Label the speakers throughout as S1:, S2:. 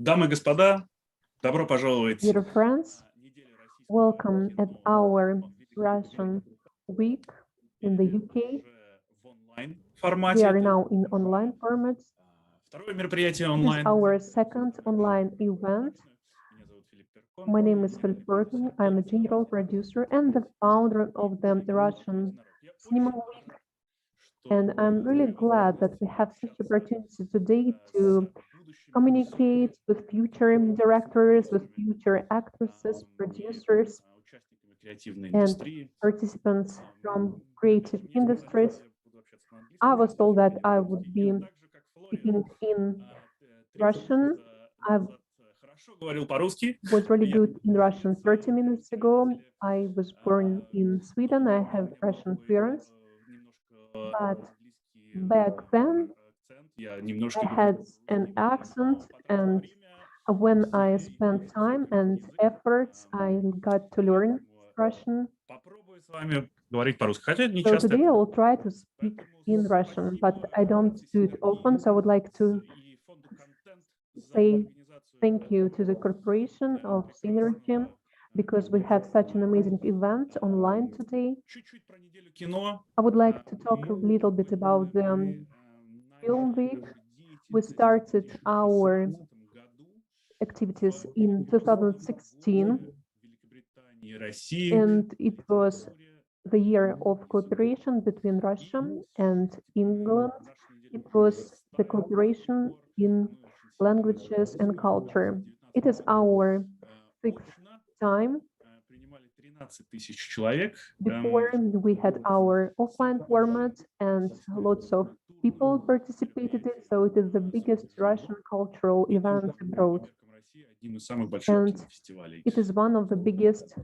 S1: Дамы и господа, добро пожаловать.
S2: Dear friends, welcome at our Russian week in the UK. We are now in online format.
S1: Второе мероприятие
S2: This is
S1: онлайн.
S2: our second online event. My name is Philip Perkin. I'm a general producer and the founder of the Russian Cinema Week. And I'm really glad that we have such opportunity today to communicate with future directors, with future actresses, producers, and participants from creative industries. I was told that I would be speaking in Russian. I was really good in Russian 30 minutes ago. I was born in Sweden. I have Russian parents. But back then, I had an accent, and when I spent time and efforts, I got to learn Russian. So today I will try to speak in Russian, but I don't do it often, so I would like to say thank you to the corporation of Synergy, because we have such an amazing event online today. I would like to talk a little bit about the film week. We started our activities in 2016, and it was the year of cooperation between Russia and England. It was the cooperation in languages and culture. It is our sixth time. Before, we had our offline format and lots of people participated in it, so it is the biggest Russian cultural event abroad. And it is one of the biggest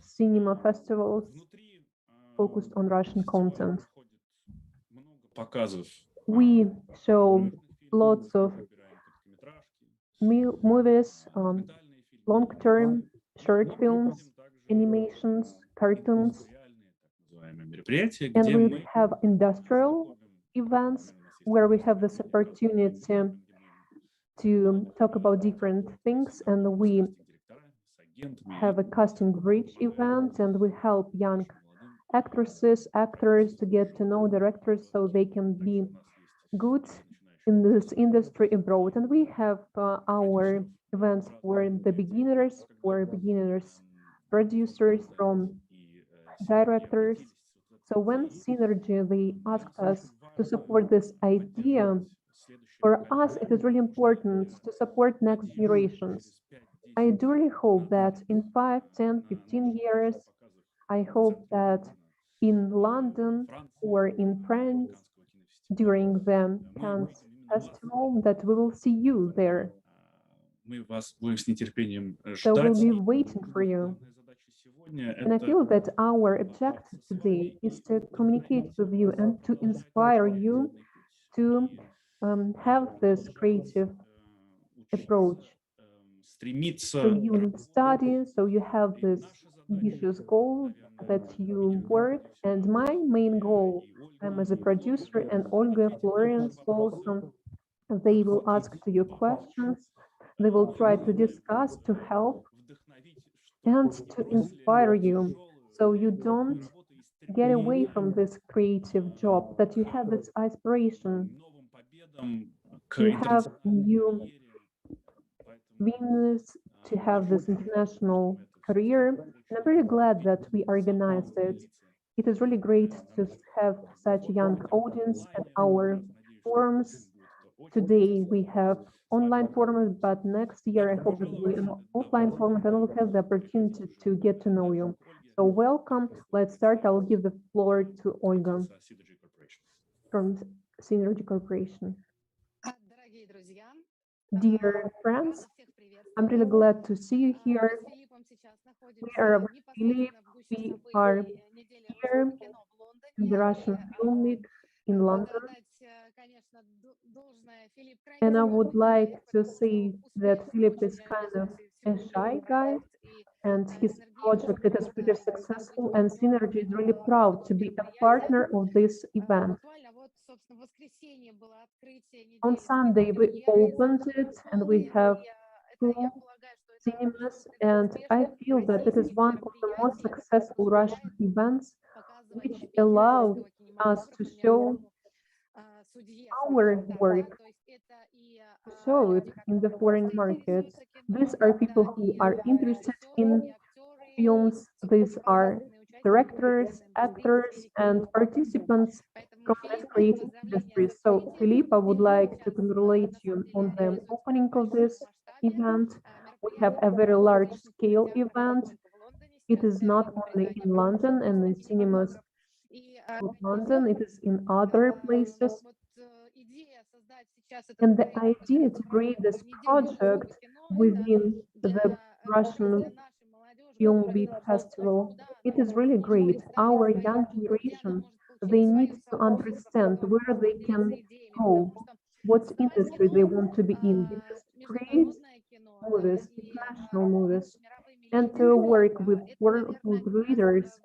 S2: cinema festivals focused on Russian content. We show lots of movies, long-term short films, animations, cartoons, and we have industrial events where we have this opportunity to talk about different things, and we have a casting bridge event, and we help young actresses, actors to get to know directors so they can be good in this industry abroad. And we have our events for beginners, producers, from directors. So when Synergy, they asked us to support this idea, for us it is really important to support next generations. I do really hope that in 5, 10, 15 years, I hope that in London or in France during the Cannes Festival that we will see you there. So we'll be waiting for you. And I feel that our objective today is to communicate with you and to inspire you to have this creative approach. So you study, so you have this ambitious goal that you work. And my main goal, as a producer, and Olga, Florence also, they will ask to you questions. They will try to discuss, to help, and to inspire you, so you don't get away from this creative job, that you have this aspiration to have new wins, to have this international career. And I'm really glad that we organized it. It is really great to have such a young audience at our forums. Today we have online format, but next year I hope it will be an offline format, and we'll have the opportunity to get to know you. So welcome. Let's start. I will give the floor to Olga from Synergy Corporation. Dear friends, I'm really glad to see you here. We are with Philip. We are here in the Russian Film Week in London. And I would like to say that Philip is kind of a shy guy, and his project is pretty successful, and Synergy is really proud to be a partner of this event. On Sunday, we opened it, and we have school cinemas, and I feel that it is one of the most successful Russian events which allow us to show our work, to show it in the foreign markets. These are people who are interested in films. These are directors, actors, and participants from this creative industry. So, Philippe, I would like to congratulate you on the opening of this event. We have a very large scale event. It is not only in London and the cinemas of London, it is in other places. And the idea to create this project within the Russian Film Week Festival, it is really great. Our young generation, they need to understand where they can go, what industry they want to be in, because to create movies, international movies, and to work with world leaders,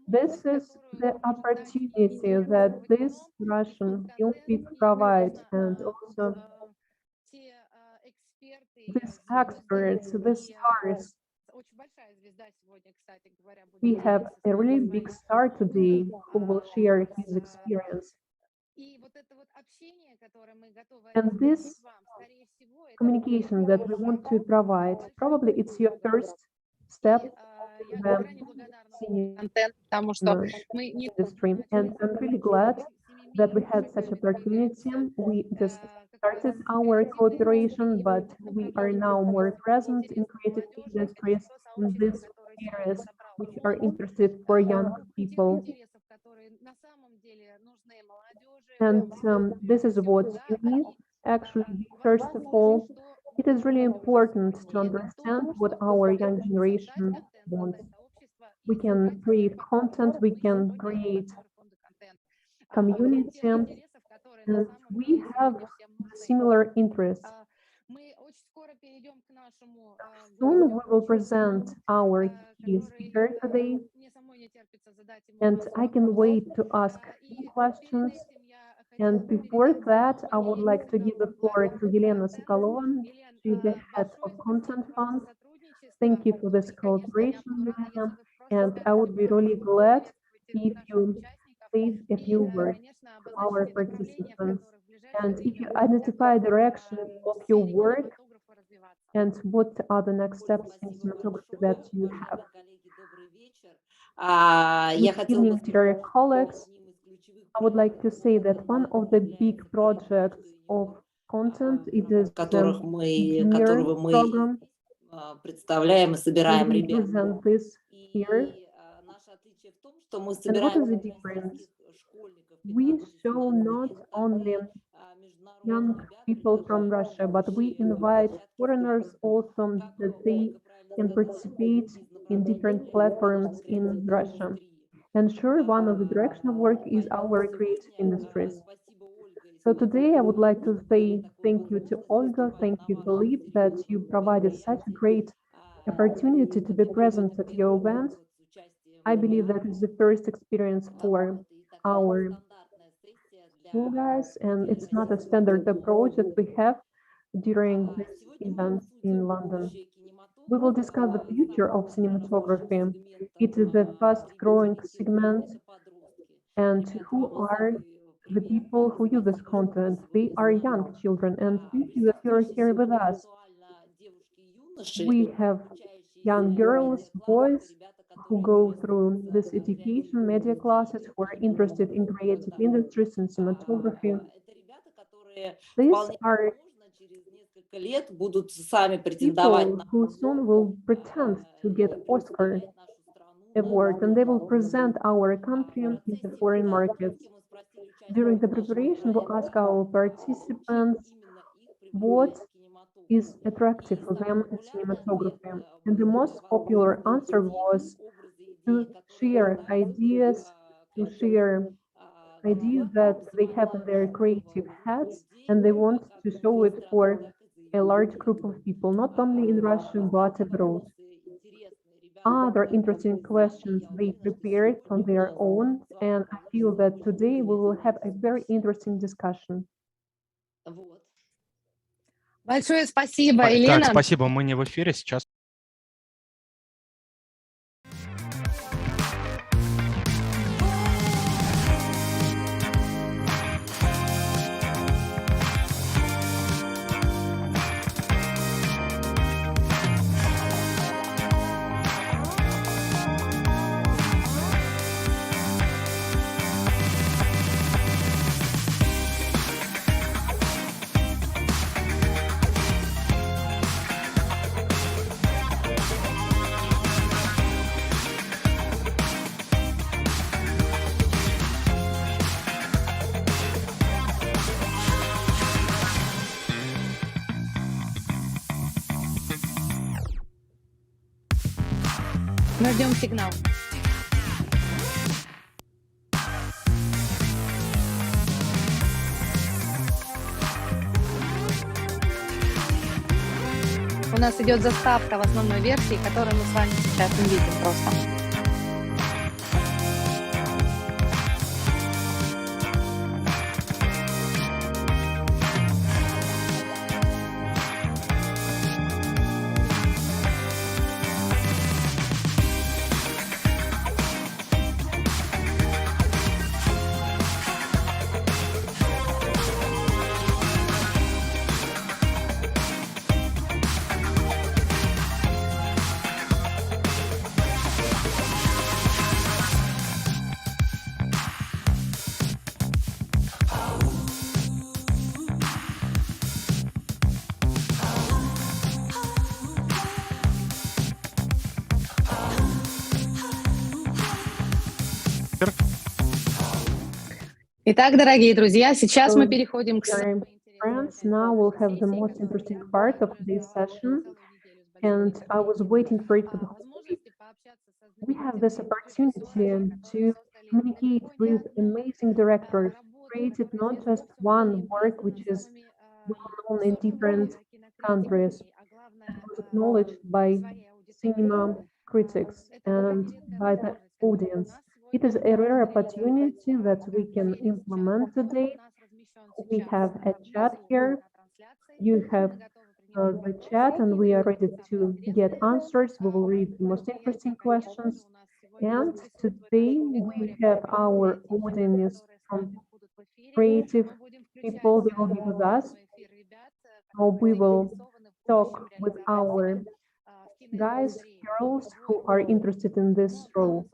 S2: this is the opportunity that this Russian Film Week provides, and also these experts, these stars. We have a really big star today who will share his experience. And this communication that we want to provide, probably it's your first step in the cinema industry. And I'm really glad that we had such opportunity. We just started our cooperation, but we are now more present in creative industries in these areas which are interested for young people. And this is what you need. Actually, first of all, it is really important to understand what our young generation wants. We can create content, we can create community, and we have similar interests. Soon we will present our key speaker today, and I can wait to ask you questions. And before that, I would like to give the floor to Elena Sokolova. She's the head of Content Fund. Thank you for this cooperation, Elena. And I would be really glad if you say a few words to our participants. And if you identify the direction of your work and what are the next steps in cinematography that you have. Good evening, dear colleagues. I would like to say that one of the big projects of content it is the junior program.
S3: Представляем и собираем
S2: We
S3: ребят.
S2: present this here.
S3: Наше отличие в том, что мы
S2: And what
S3: собираем
S2: is the difference? We show not only young people from Russia, but we invite foreigners also that they can participate in different platforms in Russia. And sure, one of the direction of work is our creative industries. So today I would like to say thank you to Olga, thank you, Philippe, that you provided such a great opportunity to be present at your event. I believe that is the first experience for our school guys, and it's not a standard approach that we have during this event in London. We will discuss the future of cinematography. It is a fast-growing segment, and who are the people who use this content? They are young children, and thank you that you're here with us. We have young girls, boys who go through this education, media classes, who are interested in creative industries and cinematography. These are people who soon will pretend to get Oscar award, and they will present our country in the foreign markets. During the preparation, we'll ask our participants what is attractive for them in cinematography. And the most popular answer was to share ideas, that they have in their creative heads, and they want to show it for a large group of people, not only in Russia, but abroad. Other interesting questions they prepared on their own, and I feel that today we will have a very interesting discussion.
S4: Большое спасибо,
S5: Так,
S4: Елена.
S5: спасибо, мы не в эфире сейчас.
S4: Мы ждем сигнал. У нас идет заставка в основной версии, которую мы с вами сейчас не видим просто. Итак, дорогие друзья, сейчас мы переходим к
S2: Dear friends, now we'll have the most interesting part of this session, and I was waiting for it for the whole week. We have this opportunity to communicate with amazing directors, created not just one work which is well known in different countries, and was acknowledged by cinema critics and by the audience. It is a rare opportunity that we can implement today. We have a chat here. You have the chat, and we are ready to get answers. We will read the most interesting questions. And today we have our audience from creative people. They will be with us. So we will talk with our guys, girls who are interested in this role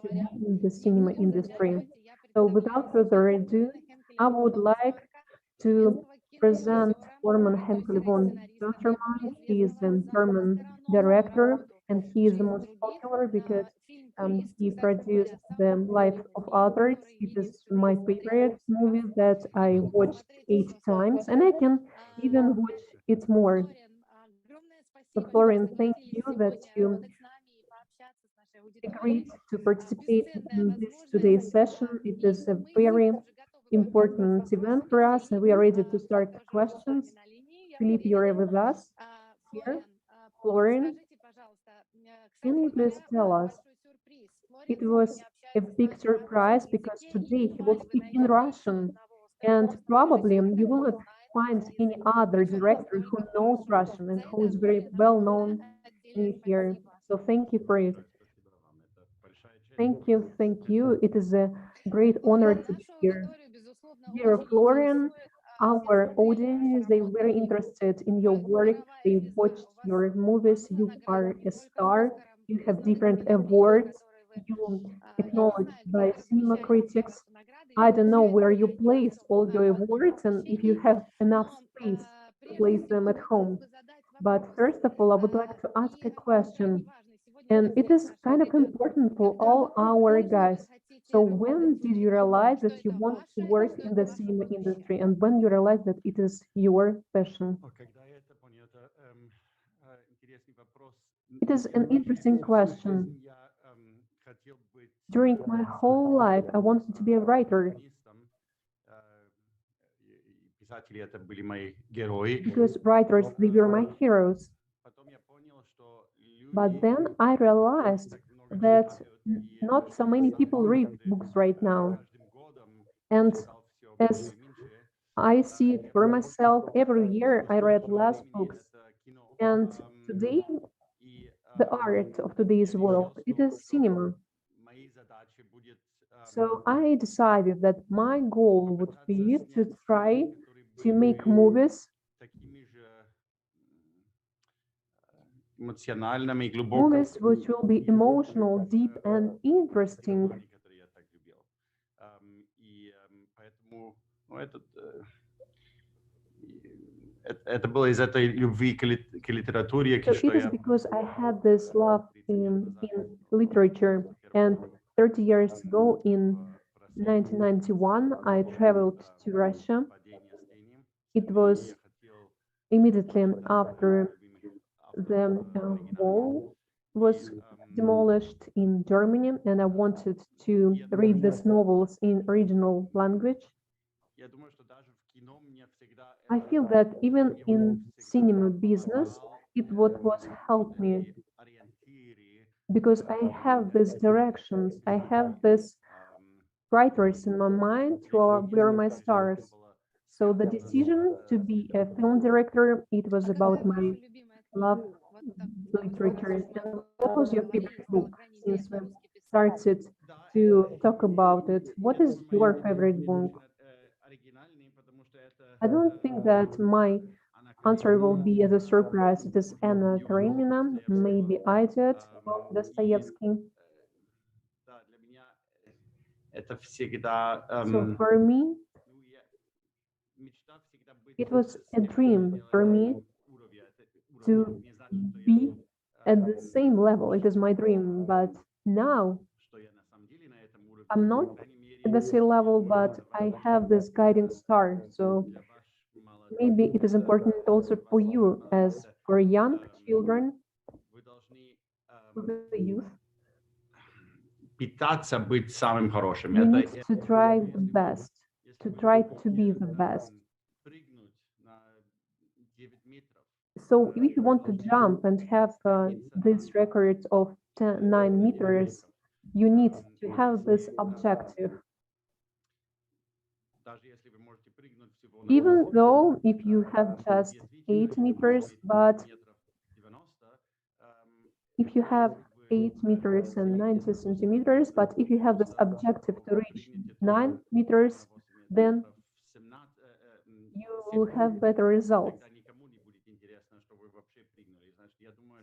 S2: to be in the cinema industry. So without further ado, I would like to present Doberman Henkel von Doberman. He is the German director, and he is the most popular because he produced The Life of Others. It is my favorite movie that I watched 8 times, and I can even watch it more. So Florian, thank you that you agreed to participate in this today's session. It is a very important event for us, and we are ready to start the questions. Philippe, you're with us here. Florian, can you please tell us? It was a big surprise because today he will speak in Russian, and probably you will not find any other director who knows Russian and who is very well known here. So thank you for it. Thank you. It is a great honor to be here. Dear Florian, our audience, they're very interested in your work. They watched your movies. You are a star. You have different awards. You acknowledged by cinema critics. I don't know where you place all your awards and if you have enough space to place them at home. But first of all, I would like to ask a question. And it is kind of important for all our guys. So when did you realize that you want to work in the cinema industry, and when you realized that it is your passion? It is an interesting question. During my whole life, I wanted to be a writer because writers, they were my heroes. But then I realized that not so many people read books right now. And as I see it for myself. Every year I read less books. And today, the art of today's world, it is cinema. So I decided that my goal would be to try to make movies
S5: эмоциональными и глубокими.
S2: movies which will be emotional, deep, and interesting.
S5: Которые я так любил. И поэтому это было из этой любви к литературе,
S2: So it is because I had this love in literature, and 30 years ago, in 1991, I traveled to Russia. It was immediately after the wall was demolished in Germany, and I wanted to read these novels in original language. I feel that even in cinema business, it what was helped me because I have these directions, I have these writers in my mind who were my stars. So the decision to be a film director, it was about my love literature. And what was your favorite book since we started to talk about it? What is your favorite book? I don't think that my answer will be as a surprise. It is Anna Karenina, maybe Idiot of Dostoevsky.
S5: Это всегда.
S2: So for me, it was a dream for me to be at the same level. It is my dream, but now I'm not at the same level, but I have this guiding star. So maybe it is important also for you as for young children, for the youth.
S5: Питаться быть самым хорошим.
S2: You need to try the best, to try to be the best. So if you want to jump and have this record of 9 meters, you need to have this objective. Even though if you have just 8 meters, but if you have 8 meters and 90 centimeters, but if you have this objective to reach 9 meters, then you will have better results.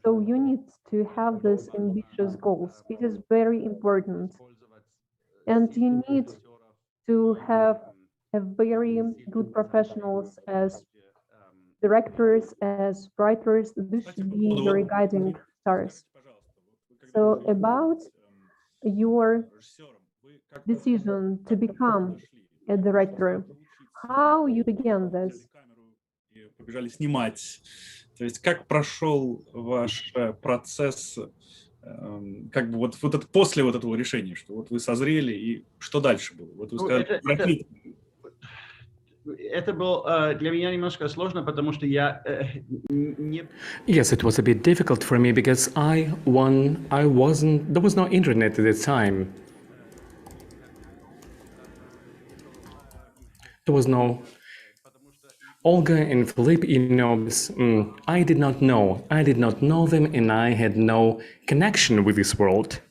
S2: So you need to have these ambitious goals. It is very important. And you need to have a very good professionals as directors, as writers. This should be your guiding stars. So about your decision to become a director, how you began this?
S1: Побежали снимать. То есть как прошел ваш процесс, как бы вот это после вот этого решения, что вот вы созрели, и что дальше было? Вот вы сказали,
S5: это было для меня немножко сложно, потому что я не...
S6: Yes, it was a bit difficult for me because there was no internet at the time. There was no Olga and Philippe, I did not know them, and I had no connection with this world.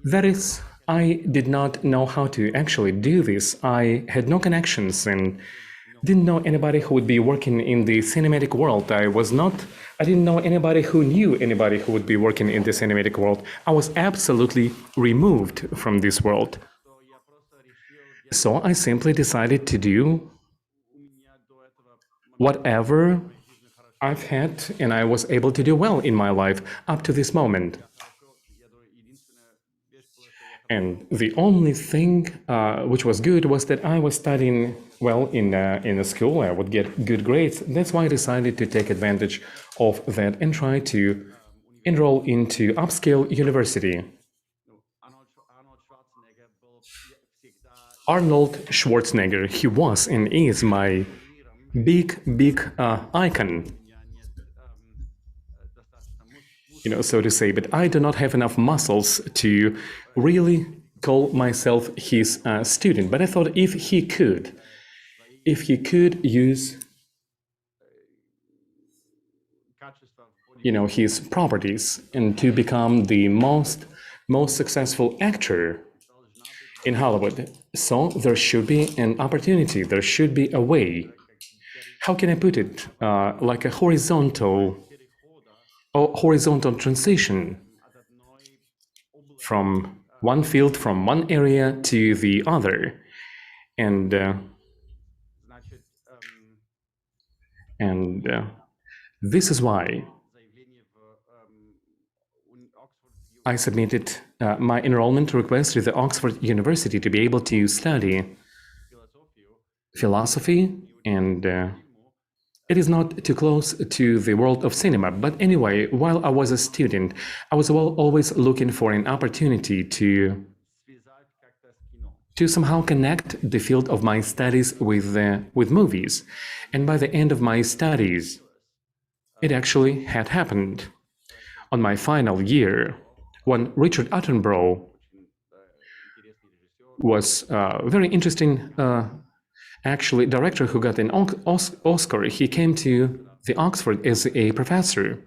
S6: That is, I did not know how to actually do this. I had no connections and didn't know anybody who would be working in the cinematic world. I didn't know anybody who knew anybody who would be working in the cinematic world. I was absolutely removed from this world. So I simply decided to do whatever I've had and I was able to do well in my life up to this moment. And the only thing which was good was that I was studying well in a school. I would get good grades. That's why I decided to take advantage of that and try to enroll into upscale university. Arnold Schwarzenegger, he was and is my big icon, so to say, but I do not have enough muscles to really call myself his student, but I thought if he could use, his properties and to become the most successful actor in Hollywood, so there should be an opportunity, there should be a way. How can I put it? Like a horizontal transition from one field, from one area to the other, and this is why I submitted my enrollment request to the Oxford University to be able to study philosophy, and it is not too close to the world of cinema. But anyway, while I was a student, I was always looking for an opportunity to somehow connect the field of my studies with movies. And by the end of my studies, it actually had happened. On my final year, when Richard Attenborough was a very interesting actually director who got an Oscar. He came to the Oxford as a professor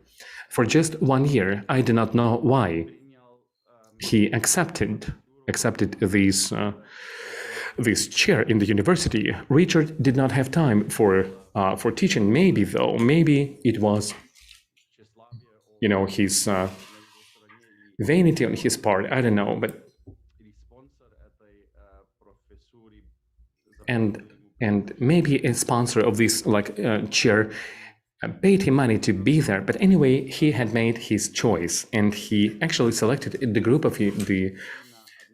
S6: for just 1 year. I do not know why. He accepted this chair in the university. Richard did not have time for teaching. Maybe it was, his vanity on his part. I don't know, but and maybe a sponsor of this chair paid him money to be there. But anyway, he had made his choice, and he actually selected the group of the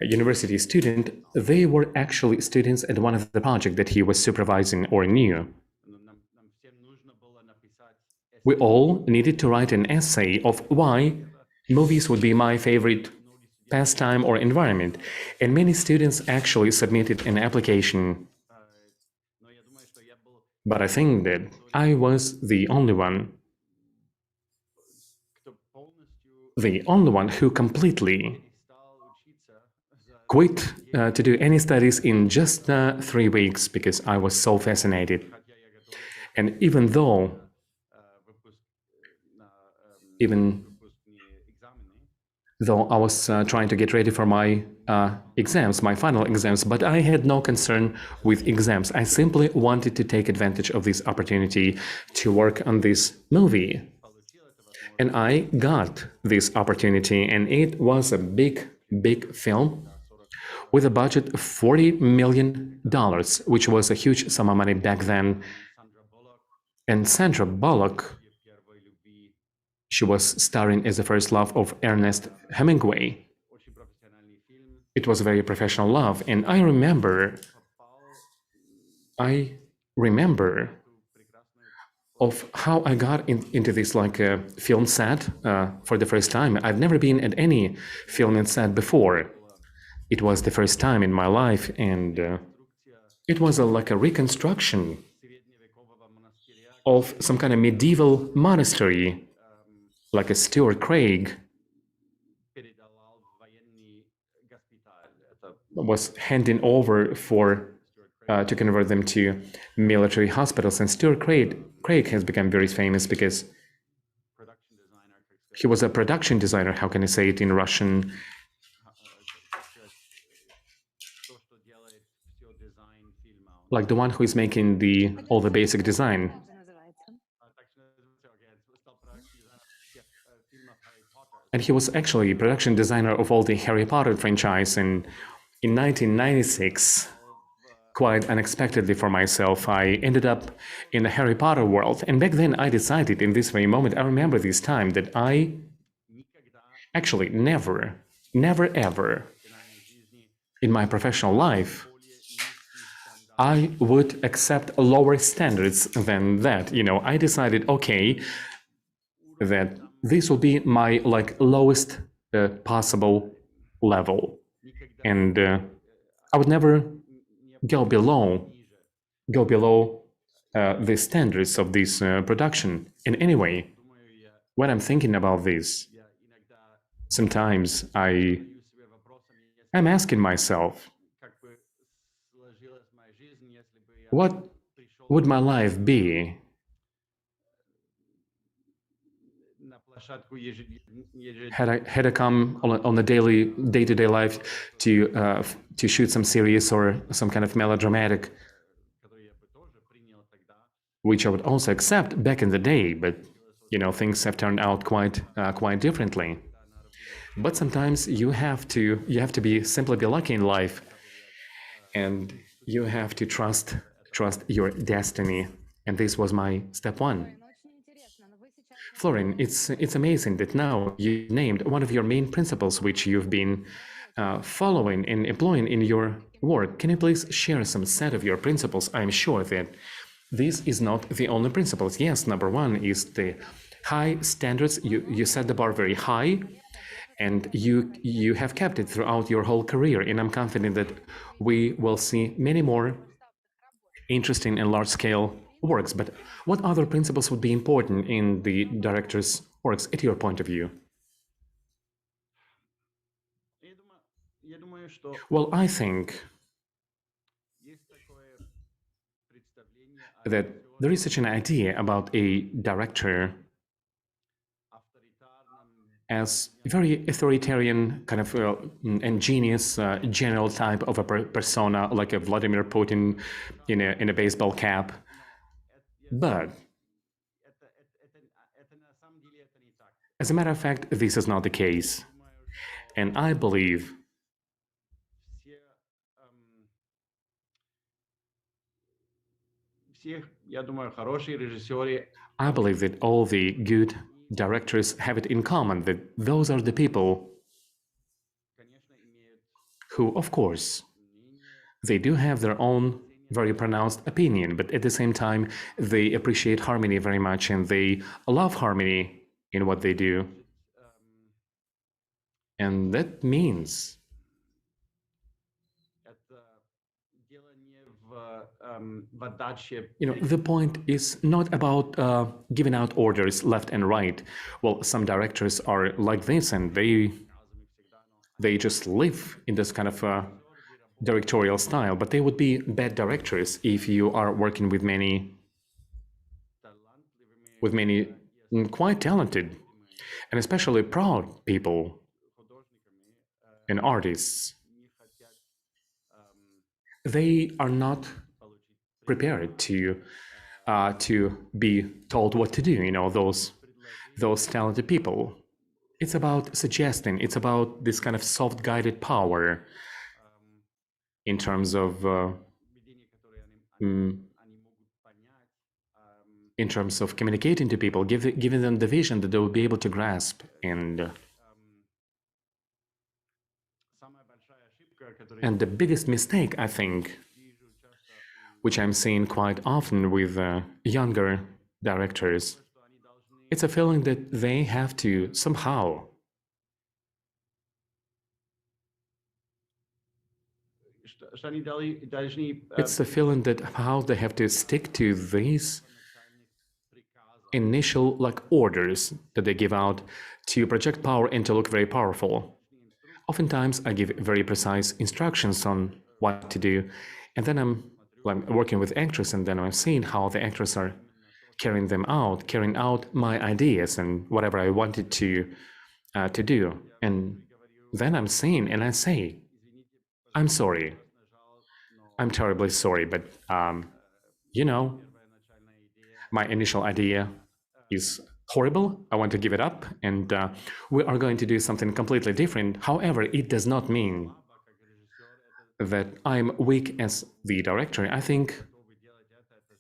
S6: university student. They were actually students at one of the projects that he was supervising or knew. We all needed to write an essay of why movies would be my favorite pastime or environment, and many students actually submitted an application. But I think that I was the only one who completely quit to do any studies in just 3 weeks because I was so fascinated. And even though I was trying to get ready for my exams, my final exams, but I had no concern with exams. I simply wanted to take advantage of this opportunity to work on this movie. And I got this opportunity, and it was a big film with a budget of $40 million, which was a huge sum of money back then. And Sandra Bullock, she was starring as the first love of Ernest Hemingway. It was a very professional love, and I remember of how I got into this film set for the first time. I've never been at any film set before. It was the first time in my life, and it was like a reconstruction of some kind of medieval monastery, like a Stuart Craig was handing over to convert them to military hospitals. And Stuart Craig has become very famous because he was a production designer. How can I say it in Russian? Like the one who is making all the basic design. And he was actually a production designer of all the Harry Potter franchise. And in 1996, quite unexpectedly for myself, I ended up in the Harry Potter world. And back then I decided in this very moment, I remember this time, that I actually never ever in my professional life, I would accept lower standards than that. I decided, okay, that this will be my lowest possible level, and I would never go below the standards of this production. And anyway, when I'm thinking about this, sometimes I I'm asking myself, what would my life be had I come on a day-to-day life to shoot some series or some kind of melodramatic, which I would also accept back in the day, but things have turned out quite differently. But sometimes you have to simply be lucky in life, and you have to trust your destiny. And this was my step one. Florin, it's amazing that now you named one of your main principles which you've been following and employing in your work. Can you please share some set of your principles? I'm sure that this is not the only principles. Yes, number one is the high standards. You set the bar very high, and you have kept it throughout your whole career. And I'm confident that we will see many more interesting and large-scale works. But what other principles would be important in the director's works, at your point of view? Well, I think that there is such an idea about a director as a very authoritarian, kind of ingenious general type of a persona, like a Vladimir Putin in a baseball cap. But as a matter of fact, this is not the case. And I believe that all the good directors have it in common, that those are the people who, of course, they do have their own very pronounced opinion, but at the same time, they appreciate harmony very much, and they love harmony in what they do. And that means the point is not about giving out orders left and right. Well, some directors are like this, and they just live in this kind of directorial style, but they would be bad directors if you are working with many quite talented and especially proud people and artists. They are not prepared to be told what to do. Those talented people. It's about suggesting. It's about this kind of soft guided power in terms of communicating to people, giving them the vision that they will be able to grasp. And the biggest mistake, I think, which I'm seeing quite often with younger directors, it's a feeling that they have to somehow it's the feeling that how they have to stick to these initial orders that they give out to project power and to look very powerful. Oftentimes I give very precise instructions on what to do, and then I'm working with actors, and then I'm seeing how the actors are carrying out my ideas and whatever I wanted to do. And then I'm seeing and I say, I'm sorry. I'm terribly sorry, but my initial idea is horrible. I want to give it up, and we are going to do something completely different. However, it does not mean that I'm weak as the director. I think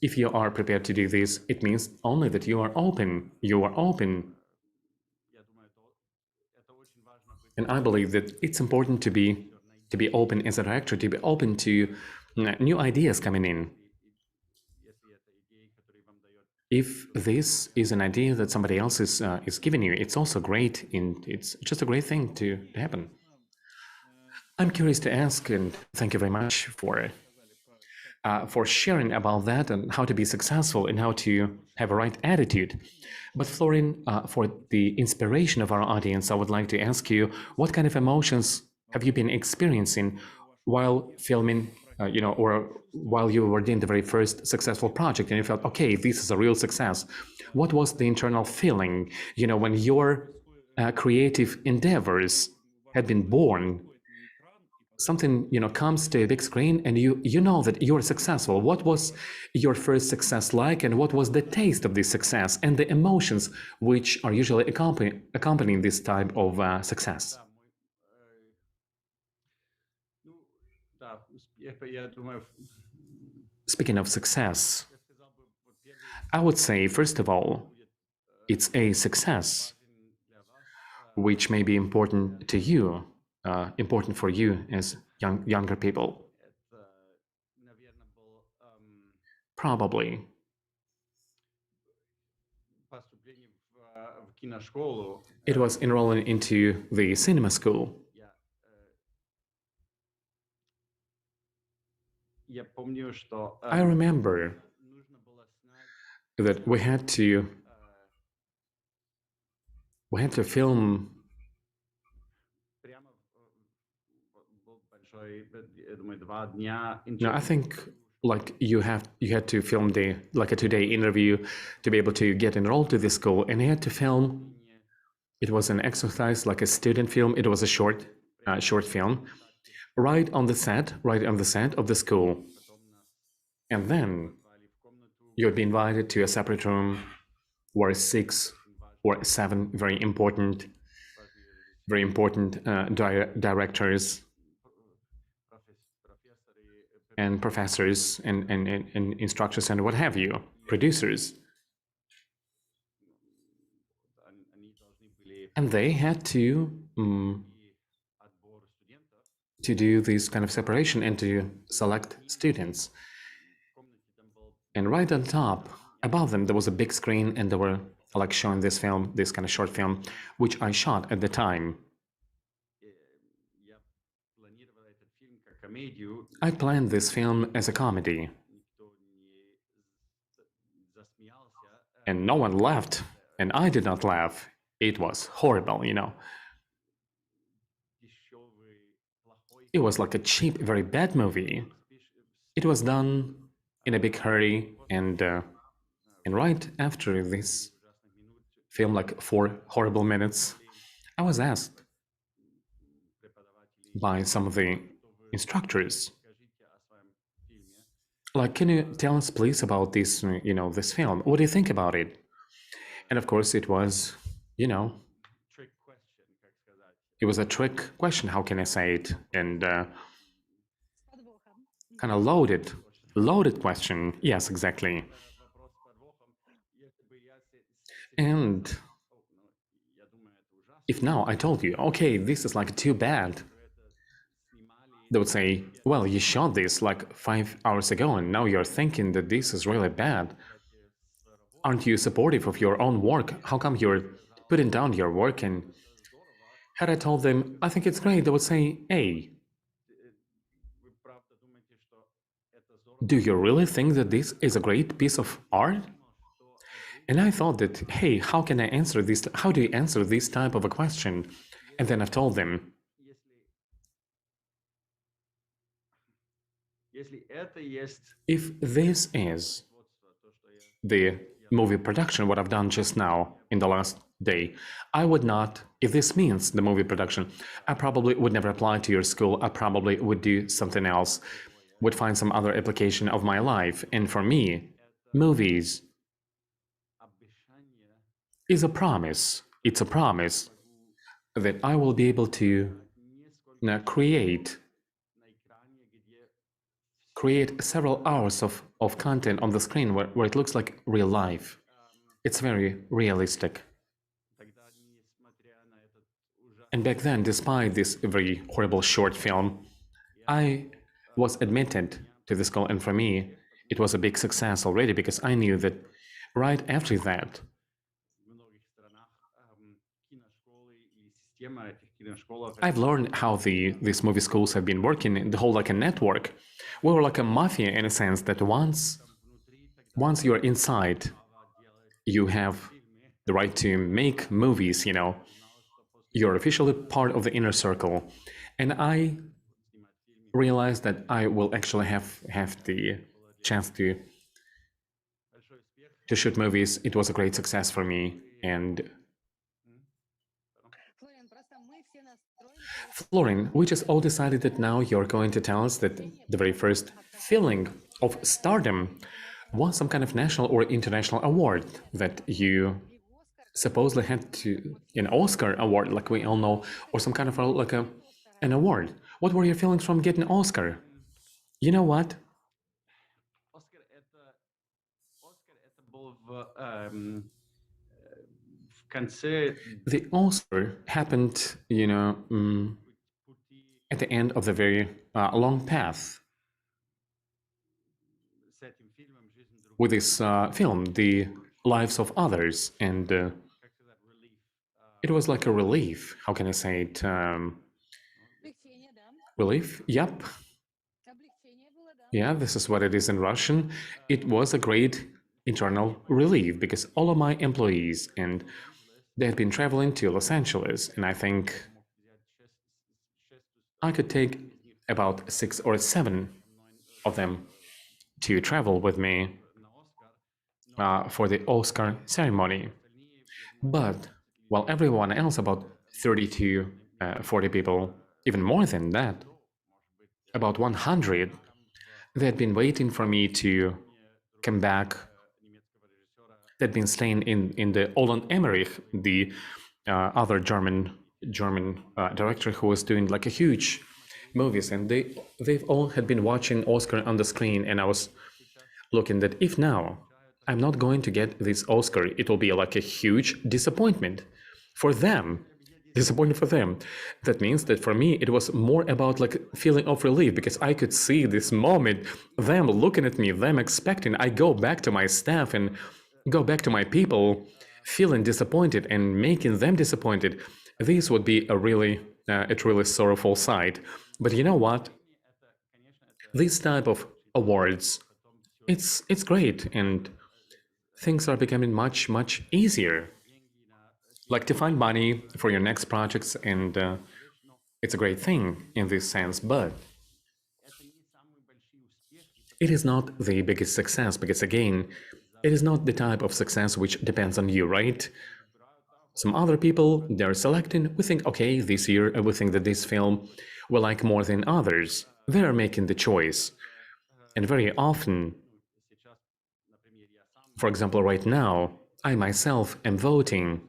S6: if you are prepared to do this, it means only that you are open. And I believe that it's important to be open as a director, to be open to new ideas coming in. If this is an idea that somebody else is giving you, it's also great, and it's just a great thing to happen. I'm curious to ask, and thank you very much for sharing about that and how to be successful and how to have a right attitude. But Florin, for the inspiration of our audience, I would like to ask you, what kind of emotions have you been experiencing while filming, or while you were doing the very first successful project and you felt, okay, this is a real success? What was the internal feeling, when your creative endeavors had been born? Something, comes to a big screen and you know that you're successful. What was your first success like, and what was the taste of this success and the emotions which are usually accompanying this type of success?
S5: Да, я думаю,
S6: Speaking of success, I would say, first of all, it's a success which may be important to you, important for you as younger people.
S5: это, наверное, был
S6: Probably
S5: поступление в киношколу.
S6: it was enrolling into the cinema school.
S5: Я помню, что
S6: I remember
S5: нужно было снять
S6: that we had to film.
S5: прямо был большой, я думаю, 2 дня.
S6: No, I think like you had to film a 2-day interview to be able to get enrolled to this school, and you had to film. It was an exercise, like a student film. It was a short film, right on the set of the school, and then you would be invited to a separate room where 6 or 7 very important directors and professors and instructors and what have you, producers.
S5: Они должны были
S6: And they had to
S5: отбор студентов.
S6: do this kind of separation and to select students.
S5: В комнате там был
S6: And right on top, above them, there was a big screen, and they were like showing this film, this kind of short film, which I shot at the time.
S5: я планировал этот фильм как комедию.
S6: I planned this film as a comedy,
S5: Никто не засмеялся.
S6: and no one laughed, and I did not laugh. It was horrible,
S5: Дешевый, плохой.
S6: It was like a cheap, very bad movie. It was done in a big hurry, and right after this film, like 4 horrible minutes, I was asked by some of the instructors,
S5: Скажите о своем фильме.
S6: like, can you tell us please about this, this film? What do you think about it? And of course, it was,
S5: Trick question, как сказать.
S6: it was a trick question. How can I say it? And
S4: С подвохом.
S6: kind of loaded question. Yes, exactly.
S5: Вопрос с подвохом. Если бы я
S6: And
S5: я думаю, это ужасно.
S6: if now I told you, okay, this is like too bad,
S5: Это снимали
S6: they would say, well, you shot this like 5 hours ago, and now you're thinking that this is really bad. Aren't you supportive of your own work? How come you're putting down your work? And had I told them, I think it's great, they would say, hey,
S5: вы правда думаете, что это здорово?
S6: do you really think that this is a great piece of art? And I thought that, hey, how can I answer this? How do you answer this type of a question? And then I've told them,
S5: Если это есть
S6: if this is
S5: творчество, то, что я
S6: the movie production, what I've done just now in the last day, I would not, if this means the movie production, I probably would never apply to your school. I probably would do something else, would find some other application of my life. And for me, movies
S5: обещание
S6: is a promise. It's a promise that I will be able to
S5: несколько
S6: create
S5: на экране, где
S6: several hours of content on the screen where it looks like real life. It's very realistic.
S5: тогда, несмотря на этот ужасный
S6: And back then, despite this very horrible short film, I was admitted to the school, and for me, it was a big success already because I knew that right after that,
S5: в многих странах киношколы или система этих киношкол.
S6: I've learned how these movie schools have been working, the whole like a network. We were like a mafia in a sense that once you're inside, you have the right to make movies, You're officially part of the inner circle. And I realized that I will actually have the chance to shoot movies. It was a great success for me. And Florin, we just all decided that now you're going to tell us that the very first feeling of stardom was some kind of national or international award that you supposedly had to, an Oscar award, like we all know, or some kind of an award. What were your feelings from getting Oscar? You know what?
S5: Оскар это был в конце
S6: The Oscar happened, at the end of the very long path
S5: с этим фильмом «Жизнь других».
S6: with this film, The Lives of Others, and
S5: Как сказать, relief.
S6: it was like a relief. How can I say it? Relief? Yep. Yeah, this is what it is in Russian. It was a great internal relief because all of my employees and they had been traveling to Los Angeles, and I think I could take about 6 or 7 of them to travel with me for the Oscar ceremony. But while everyone else, about 30 to 40 people, even more than that, about 100, they had been waiting for me to come back. They'd been staying in the Roland Emmerich, the other German director who was doing like a huge movies, and they've all had been watching Oscar on the screen, and I was looking that if now I'm not going to get this Oscar, it will be like a huge disappointment for them. Disappointing for them. That means that for me, it was more about like feeling of relief because I could see this moment, them looking at me, them expecting. I go back to my staff and go back to my people, feeling disappointed and making them disappointed. This would be a really sorrowful sight. But you know what? This type of awards, it's great, and things are becoming much easier. Like to find money for your next projects, and it's a great thing in this sense, but it is not the biggest success because, again, it is not the type of success which depends on you, right? Some other people, they're selecting, we think, okay, this year we think that this film we like more than others. They're making the choice. And very often, for example, right now, I myself am voting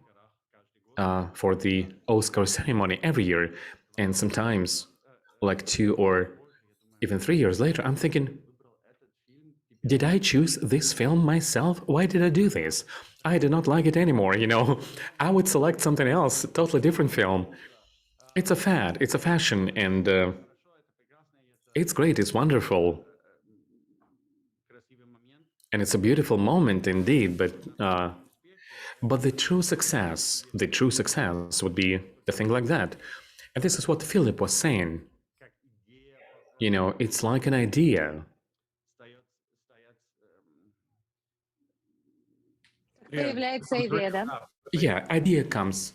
S6: for the Oscar ceremony every year, and sometimes, like 2 or even 3 years later, I'm thinking, did I choose this film myself? Why did I do this? I do not like it anymore, I would select something else, a totally different film. It's a fad, it's a fashion, and it's great, it's wonderful. And it's a beautiful moment indeed, but the true success would be the thing like that. And this is what Philip was saying. It's like an idea.
S4: Появляется идея, да?
S6: Yeah, idea comes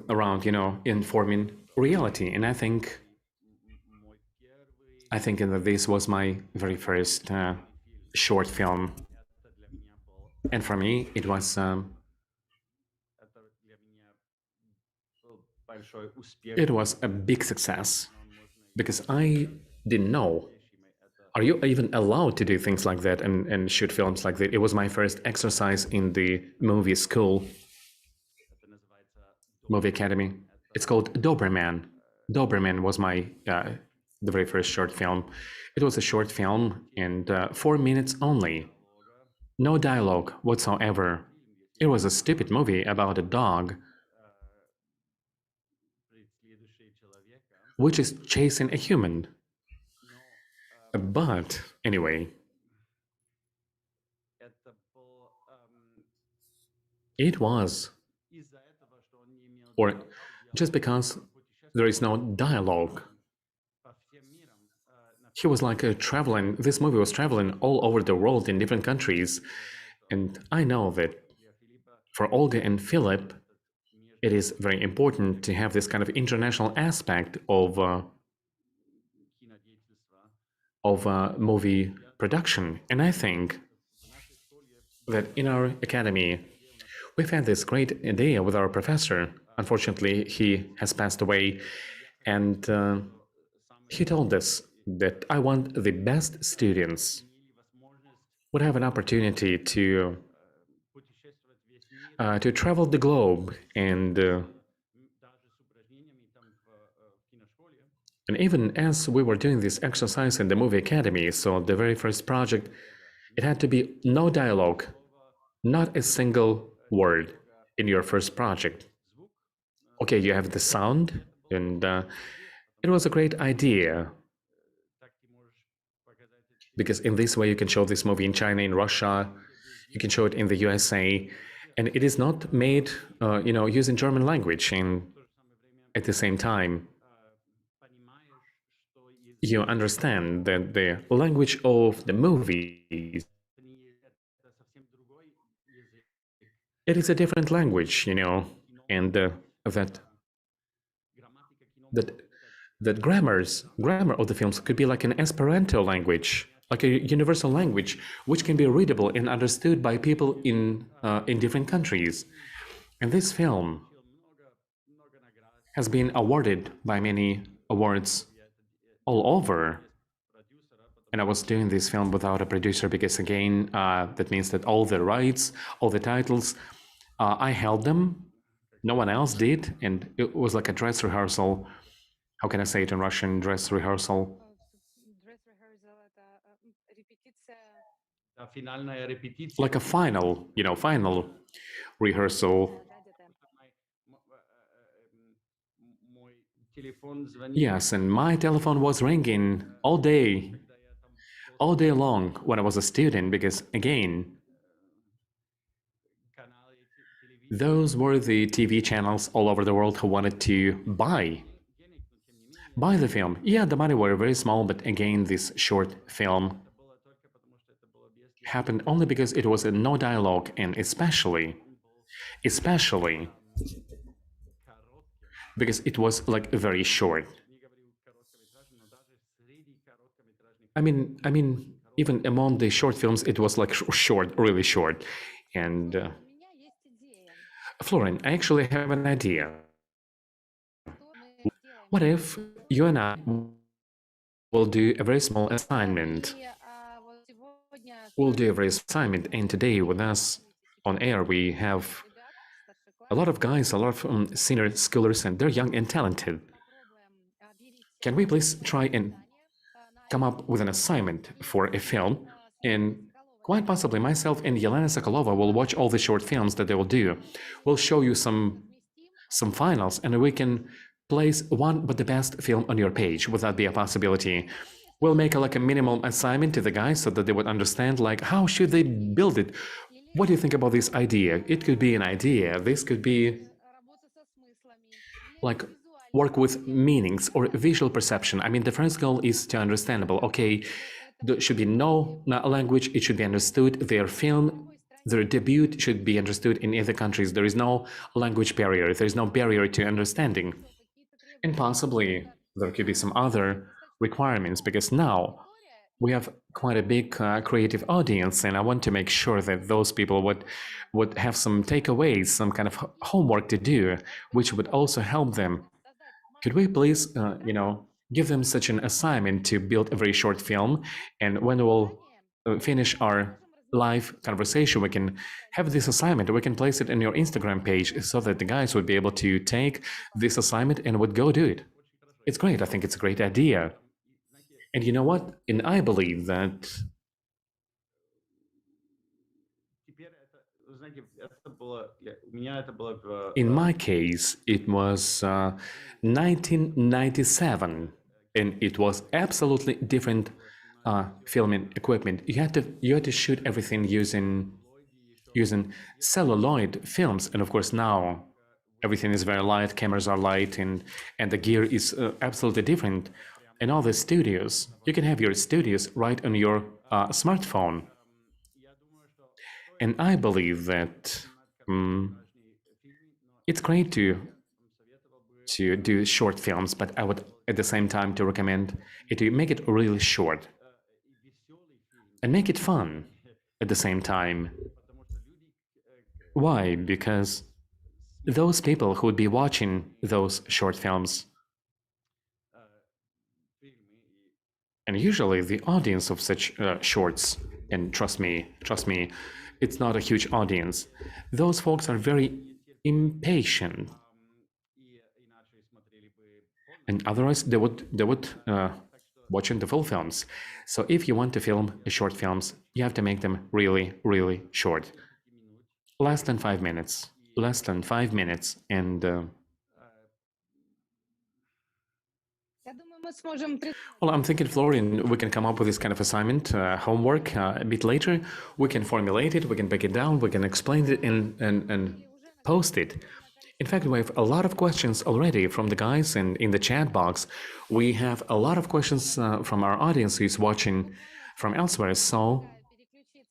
S6: around, in forming reality. And I think that this was my very first short film. And for me, it was a big success because I didn't know. Are you even allowed to do things like that and shoot films like that? It was my first exercise in the movie school, movie academy. It's called Doberman. Doberman was my the very first short film. It was a short film and 4 minutes only. No dialogue whatsoever. It was a stupid movie about a dog which is chasing a human. But anyway, it was, or just because there is no dialogue, he was like traveling, this movie was traveling all over the world in different countries. And I know that for Olga and Philip, it is very important to have this kind of international aspect of movie production. And I think that in our academy, we've had this great idea with our professor. Unfortunately, he has passed away, and he told us that I want the best students would have an opportunity to travel the globe and even as we were doing this exercise in the movie academy, so the very first project, it had to be no dialogue, not a single word in your first project. Okay, you have the sound, and it was a great idea, because in this way you can show this movie in China, in Russia, you can show it in the USA, and it is not made, using German language. And at the same time, you understand that the language of the movies, it is a different language, and that grammar of the films could be like an Esperanto language, like a universal language, which can be readable and understood by people in different countries. And this film has been awarded by many awards all over. And I was doing this film without a producer because, again, that means that all the rights, all the titles, I held them. No one else did. And it was like a dress rehearsal. How can I say it in Russian? Dress rehearsal. Like a final rehearsal. Yes, and my telephone was ringing all day long when I was a student, because, again, those were the TV channels all over the world who wanted to buy the film. Yeah, the money were very small, but again, this short film happened only because it was a no dialogue, and especially because it was like very short. I mean, even among the short films, it was like short, really short. And Florin, I actually have an idea. What if you and I will do a very small assignment? We'll do a very small assignment, and today with us on air, we have a lot of guys, a lot of senior schoolers, and they're young and talented. Can we please try and come up with an assignment for a film? And quite possibly myself and Yelena Sokolova will watch all the short films that they will do. We'll show you some finals, and we can place one but the best film on your page. Would that be a possibility? We'll make like a minimum assignment to the guys so that they would understand, like, how should they build it? What do you think about this idea? It could be an idea. This could be like work with meanings or visual perception. I mean, the first goal is to understandable. Okay, there should be no language. It should be understood. Their film, their debut should be understood in other countries. There is no language barrier. There is no barrier to understanding. And possibly there could be some other requirements, because now we have quite a big creative audience, and I want to make sure that those people would have some takeaways, some kind of homework to do, which would also help them. Could we please, give them such an assignment to build a very short film, and when we'll finish our live conversation, we can have this assignment, we can place it in your Instagram page so that the guys would be able to take this assignment and would go do it. It's great. I think it's a great idea. And you know what? And I believe that in my case, it was 1997, and it was absolutely different filming equipment. You had to shoot everything using celluloid films, and of course now everything is very light, cameras are light, and the gear is absolutely different. In all the studios, you can have your studios right on your smartphone. And I believe that it's great to do short films, but I would at the same time to recommend it to make it really short and make it fun at the same time. Why? Because those people who would be watching those short films, and usually the audience of such shorts, and trust me, it's not a huge audience. Those folks are very impatient, and otherwise they would watching the full films. So if you want to film short films, you have to make them really, really short, less than 5 minutes, and well, I'm thinking, Florian, we can come up with this kind of assignment, homework, a bit later. We can formulate it, we can break it down, we can explain it and post it. In fact, we have a lot of questions already from the guys and in the chat box. We have a lot of questions from our audience who's watching from elsewhere. So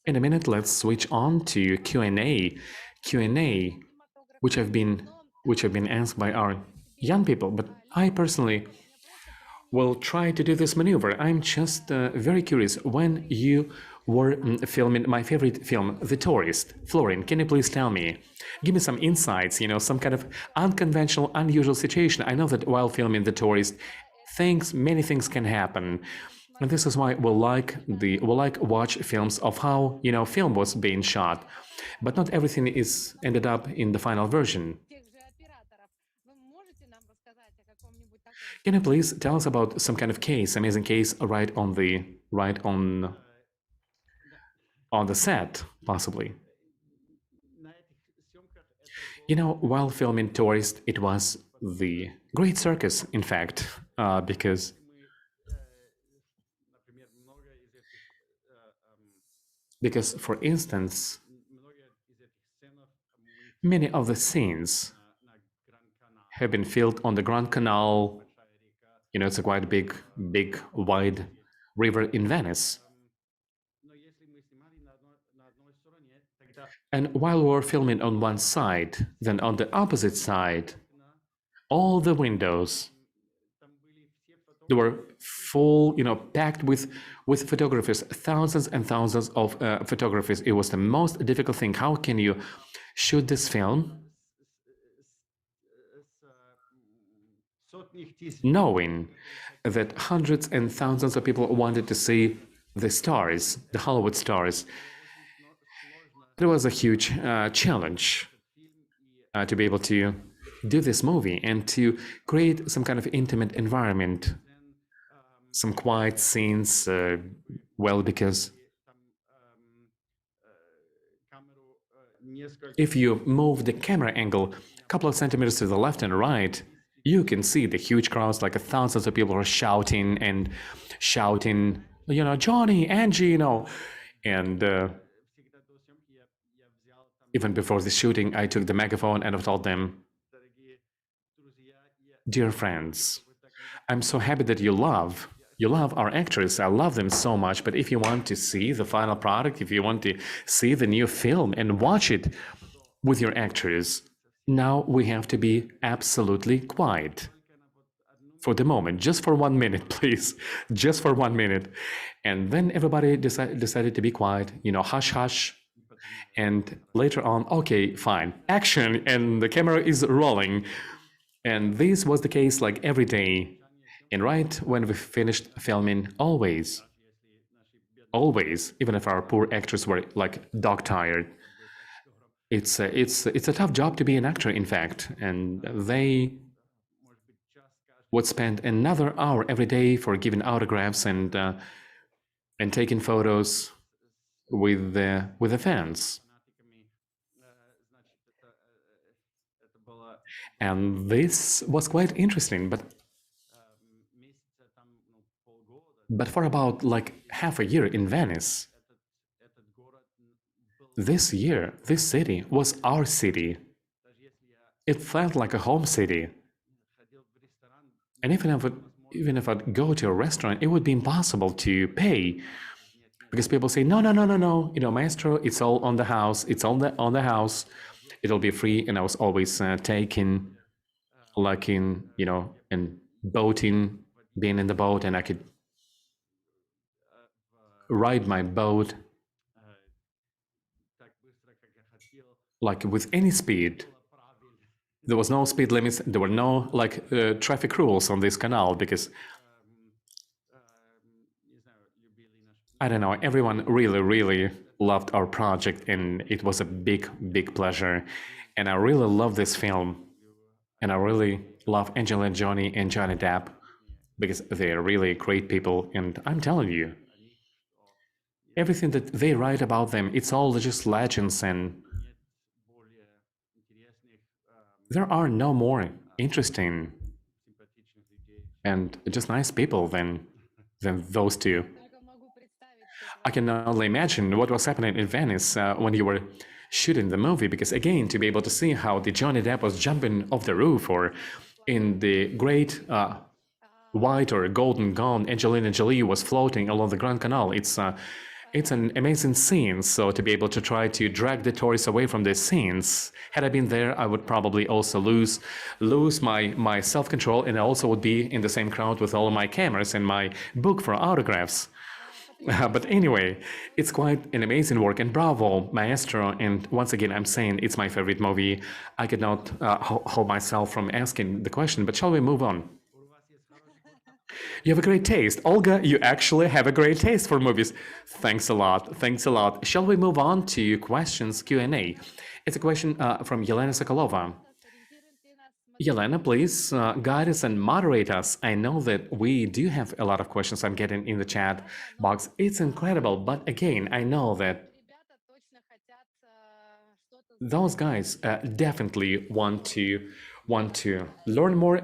S6: in a minute, let's switch on to Q&A, which have been asked by our young people. But I personally will try to do this maneuver. I'm just very curious. When you were filming my favorite film, The Tourist, Florian, can you please tell me, give me some insights, some kind of unconventional, unusual situation? I know that while filming The Tourist, many things can happen. And this is why we'll like watch films of how, film was being shot. But not everything is ended up in the final version. Can you please tell us about some kind of amazing case, right on the set, possibly? While filming Tourist, it was the Great Circus, in fact, because for instance, many of the scenes have been filmed on the Grand Canal. It's a quite big, wide river in Venice. And while we were filming on one side, then on the opposite side, all the windows, they were full, packed with photographers, thousands and thousands of photographers. It was the most difficult thing. How can you shoot this film knowing that hundreds and thousands of people wanted to see the stars, the Hollywood stars? It was a huge challenge to be able to do this movie and to create some kind of intimate environment, some quiet scenes, because if you move the camera angle a couple of centimeters to the left and right, you can see the huge crowds, like thousands of people are shouting, Johnny, Angie, and even before the shooting, I took the megaphone and I told them, dear friends, I'm so happy that you love our actors. I love them so much, but if you want to see the final product, if you want to see the new film and watch it with your actors, now we have to be absolutely quiet for the moment, just for 1 minute, please, just for 1 minute. And then everybody decided to be quiet, hush, hush. And later on, okay, fine, action, and the camera is rolling. And this was the case like every day. And right when we finished filming, always, even if our poor actors were like dog-tired, it's a tough job to be an actor, in fact. And they would spend another hour every day for giving autographs and taking photos with the fans. And this was quite interesting, but for about like half a year in Venice, this city was our city. It felt like a home city. And even if I'd go to a restaurant, it would be impossible to pay, because people say, no, maestro, it's all on the house, it'll be free, and I was always taking, like in in boating, being in the boat, and I could ride my boat like with any speed. There was no speed limits. There were no traffic rules on this canal because I don't know. Everyone really loved our project, and it was a big pleasure. And I really love this film, and I really love Angelina Jolie and Johnny Depp because they're really great people. And I'm telling you, everything that they write about them, it's all just legends, and there are no more interesting and just nice people than those two. I can only imagine what was happening in Venice when you were shooting the movie, because again, to be able to see how the Johnny Depp was jumping off the roof, or in the great white or golden gown Angelina Jolie was floating along the Grand Canal, it's an amazing scene. So to be able to try to drag the tourists away from these scenes, had I been there, I would probably also lose my self-control, and I also would be in the same crowd with all of my cameras and my book for autographs. But anyway, it's quite an amazing work, and bravo, maestro. And once again, I'm saying it's my favorite movie. I could not hold myself from asking the question, but shall we move on? You have a great taste. Olga, you actually have a great taste for movies. Thanks a lot. Thanks a lot. Shall we move on to questions Q&A? It's a question from Yelena Sokolova. Yelena, please guide us and moderate us. I know that we do have a lot of questions I'm getting in the chat box. It's incredible. But again, I know that those guys definitely want to learn more.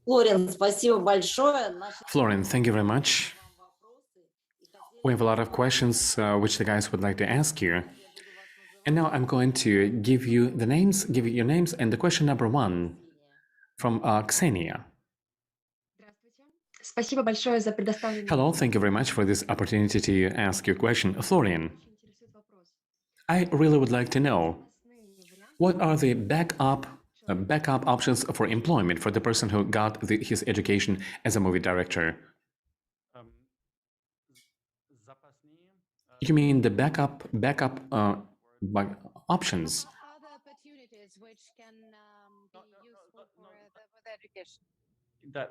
S3: Флорин, спасибо большое.
S6: Florian, thank you very much. We have a lot of questions which the guys would like to ask you. And now I'm going to give you your names, and the question number 1 from Ksenia.
S7: Спасибо большое за предоставленную.
S6: Hello, thank you very much for this opportunity to ask your question. Florian, I really would like to know, what are the backup options for employment for the person who got his education as a movie director? You mean the backup options?
S4: Other opportunities which can be useful for the education.
S5: Да,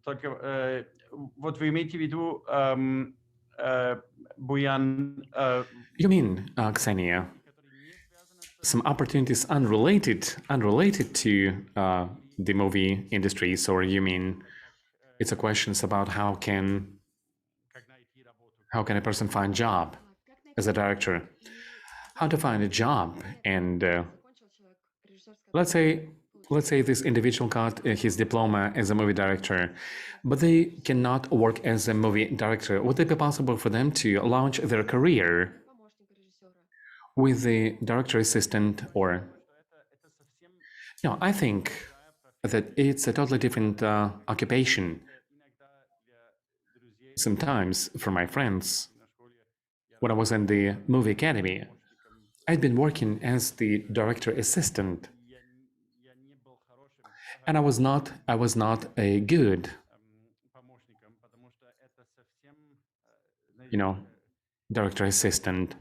S5: только вот вы имеете в виду, Буян,
S6: You mean, Ksenia, some opportunities unrelated to the movie industries, or you mean it's a question about how can a person find job as a director, how to find a job, and let's say this individual got his diploma as a movie director, but they cannot work as a movie director. Would it be possible for them to launch their career with the director assistant? Or no, I think that it's a totally different occupation. Sometimes for my friends, when I was in the movie academy, I'd been working as the director assistant, and I was not a good, director assistant,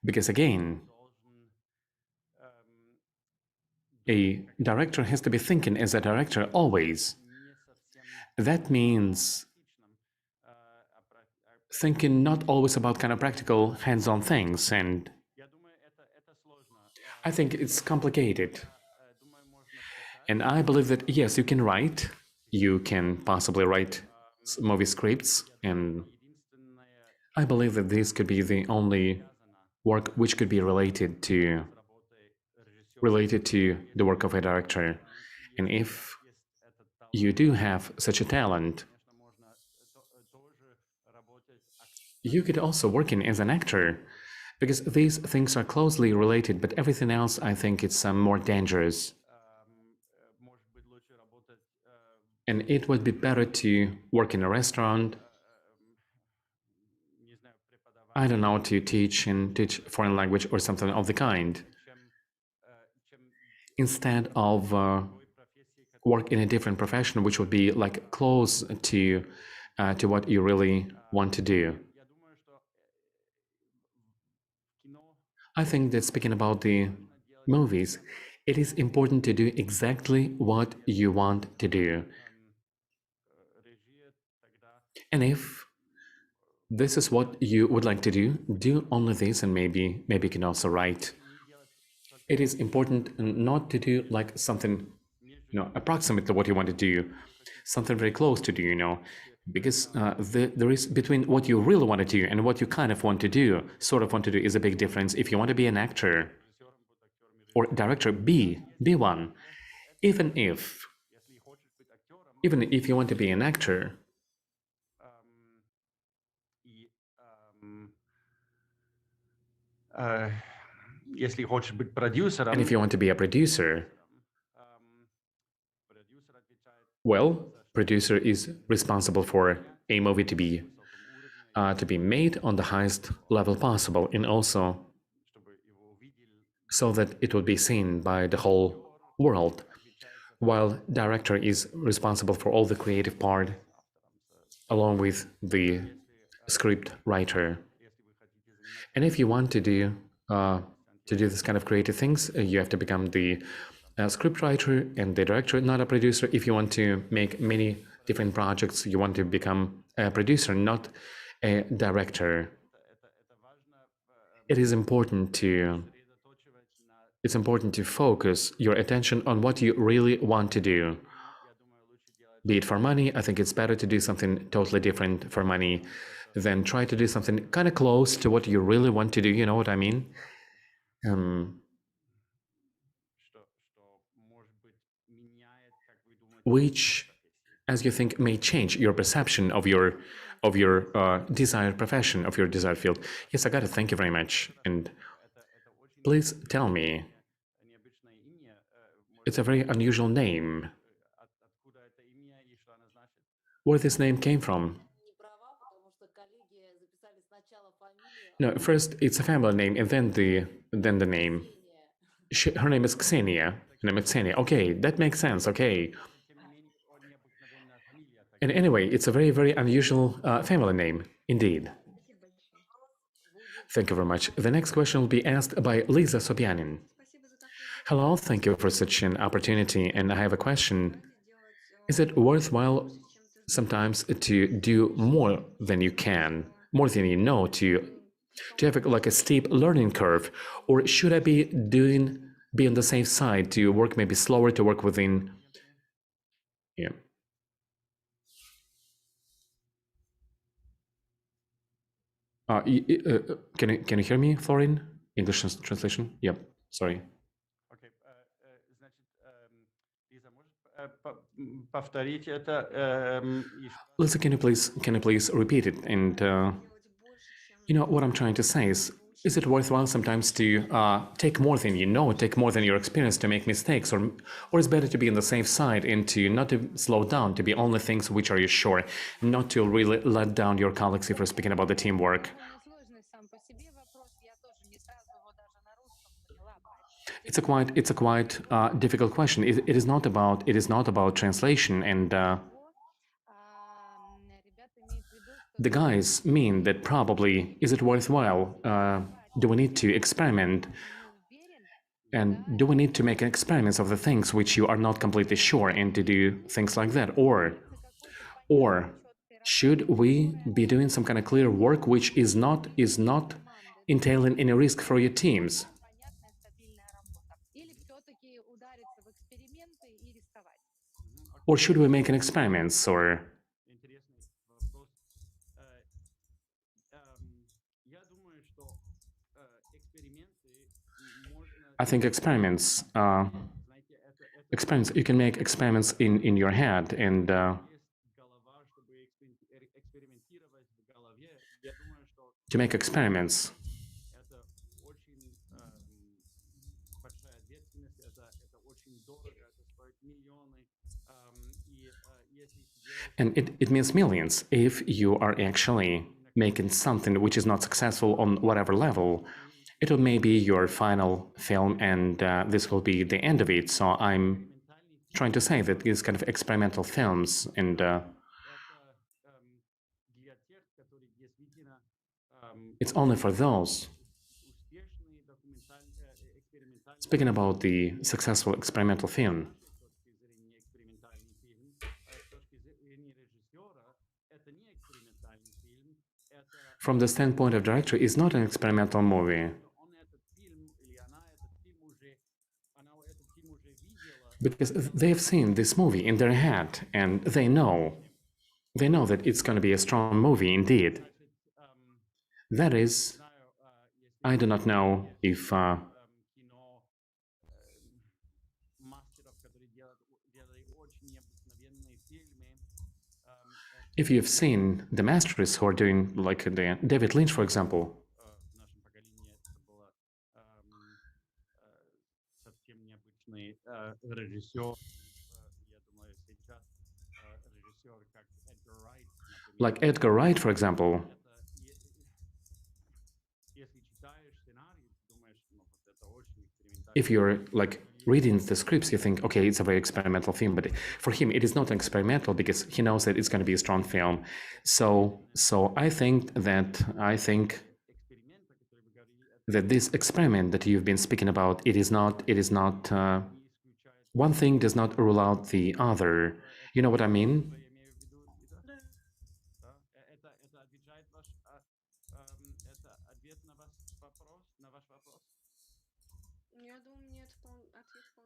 S6: because again, a director has to be thinking as a director always. That means thinking not always about kind of practical hands-on things, and I think it's complicated. And I believe that yes, you can possibly write movie scripts, and I believe that this could be the only work which could be related to the work of a director. And if you do have such a talent, you could also work in as an actor, because these things are closely related, but everything else, I think it's more dangerous. And it would be better to work in a restaurant, I don't know, to teach foreign language or something of the kind, instead of work in a different profession, which would be like close to what you really want to do. I think that speaking about the movies, it is important to do exactly what you want to do. And if this is what you would like to do only this, and maybe you can also write. It is important not to do like something, approximately what you want to do, something very close to do, because there is between what you really want to do and what you kind of want to do, is a big difference. If you want to be an actor or director, be one. Even if you want to be an actor,
S5: если хочешь быть продюсером,
S6: and if you want to be a producer, well, producer is responsible for a movie to be made on the highest level possible, and also so that it will be seen by the whole world, while director is responsible for all the creative part, along with the script writer. And if you want to do this kind of creative things, you have to become the script writer and the director, not a producer. If you want to make many different projects, you want to become a producer, not a director. It is important to focus your attention on what you really want to do. Be it for money, I think it's better to do something totally different for money than try to do something kind of close to what you really want to do, you know what I mean? which, as you think, may change your perception of your desired profession, of your desired field? Yes, I got it. Thank you very much. And please tell me, it's a very unusual name. Where this name came from? No, first it's a family name and then the name. Her name is Ksenia. Her name is Ksenia. Okay, that makes sense. Okay. And anyway, it's a very, very unusual family name, indeed. Thank you very much. The next question will be asked by Lisa Sobyanin. Hello, thank you for such an opportunity. And I have a question. Is it worthwhile sometimes to do more than you can, more than you know, to have like a steep learning curve? Or should I be on the safe side, to work maybe slower, to work within, yeah. Can you hear me, Florin? English translation? Yep, sorry.
S5: Окей, значит, Лиза, можешь повторить это?
S6: Lisa, can you please repeat it? And you know what I'm trying to say is it worthwhile sometimes to take more than you know, take more than your experience, to make mistakes, or it's better to be on the safe side and to not to slow down, to be only things which are you sure, not to really let down your colleagues if we're speaking about the teamwork? It's a quite difficult question. It is not about translation, and the guys mean that probably, is it worthwhile? Do we need to experiment? And do we need to make experiments of the things which you are not completely sure, and to do things like that? Or should we be doing some kind of clear work which is not entailing any risk for your teams? Or should we make an experiments, or? I think experiments, you can make experiments in your head, and to make experiments. And it means millions if you are actually making something which is not successful on whatever level. It will maybe your final film, and this will be the end of it. So I'm trying to say that these kind of experimental films, and it's only for those. Speaking about the successful experimental film, from the standpoint of director, is not an experimental movie. Because they've seen this movie in their head, and they know that it's going to be a strong movie indeed. That is, I do not know if you've seen the masters who are doing, like the David Lynch, for example. Like Edgar Wright, for example. If you're like reading the scripts, you think, okay, it's a very experimental film, but for him, it is not experimental because he knows that it's going to be a strong film. So I think that this experiment that you've been speaking about, it is not one thing does not rule out the other. You know what I mean?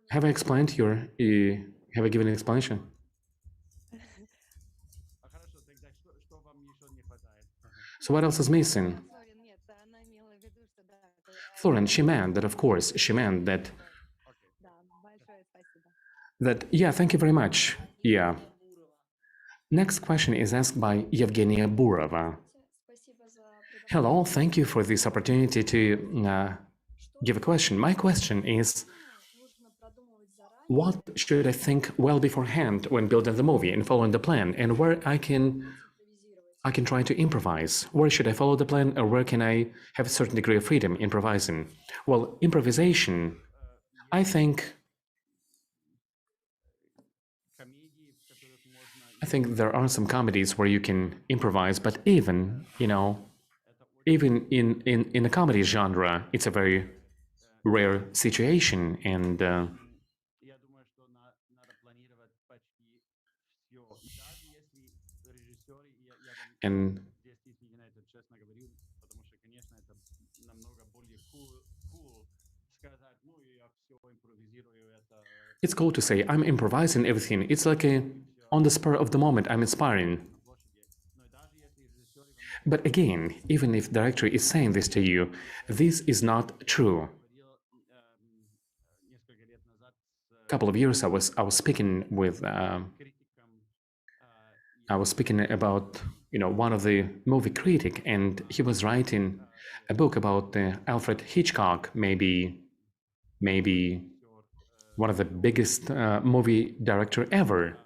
S6: Have I explained have I given an explanation? So what else is missing? Florin, she meant that, of course, she meant that, yeah, thank you very much. Yeah. Next question is asked by Evgenia Burova. Hello, thank you for this opportunity to give a question. My question is, what should I think well beforehand when building the movie and following the plan, and where I can try to improvise? Where should I follow the plan, or where can I have a certain degree of freedom improvising? Well, improvisation, I think there are some comedies where you can improvise, but even, even in the comedy genre, it's a very rare situation, and
S5: Я думаю, что надо планировать почти все. И даже если режиссер, я вам
S6: and
S5: действительно это честно говорю, потому что, конечно, это намного более cool сказать, ну, я все импровизирую, это...
S6: it's cool to say I'm improvising everything. It's like a on the spur of the moment, I'm inspiring.
S5: Но даже если режиссер...
S6: But again, even if director is saying this to you, this is not true.
S5: Несколько лет назад
S6: A couple of years I was speaking with
S5: критиком
S6: I was speaking about one of the movie critic, and he was writing a book about Alfred Hitchcock, maybe one of the biggest movie director ever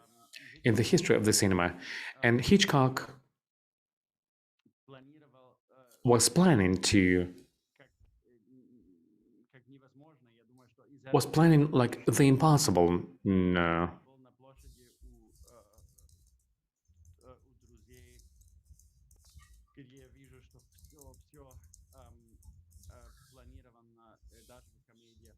S6: in the history of the cinema. And Hitchcock
S5: планировал
S6: was planning to
S5: как невозможно. Я думаю, что из
S6: was planning like the impossible. No.
S5: был на площади у друзей, где я вижу, что все планировано, даже в комедии.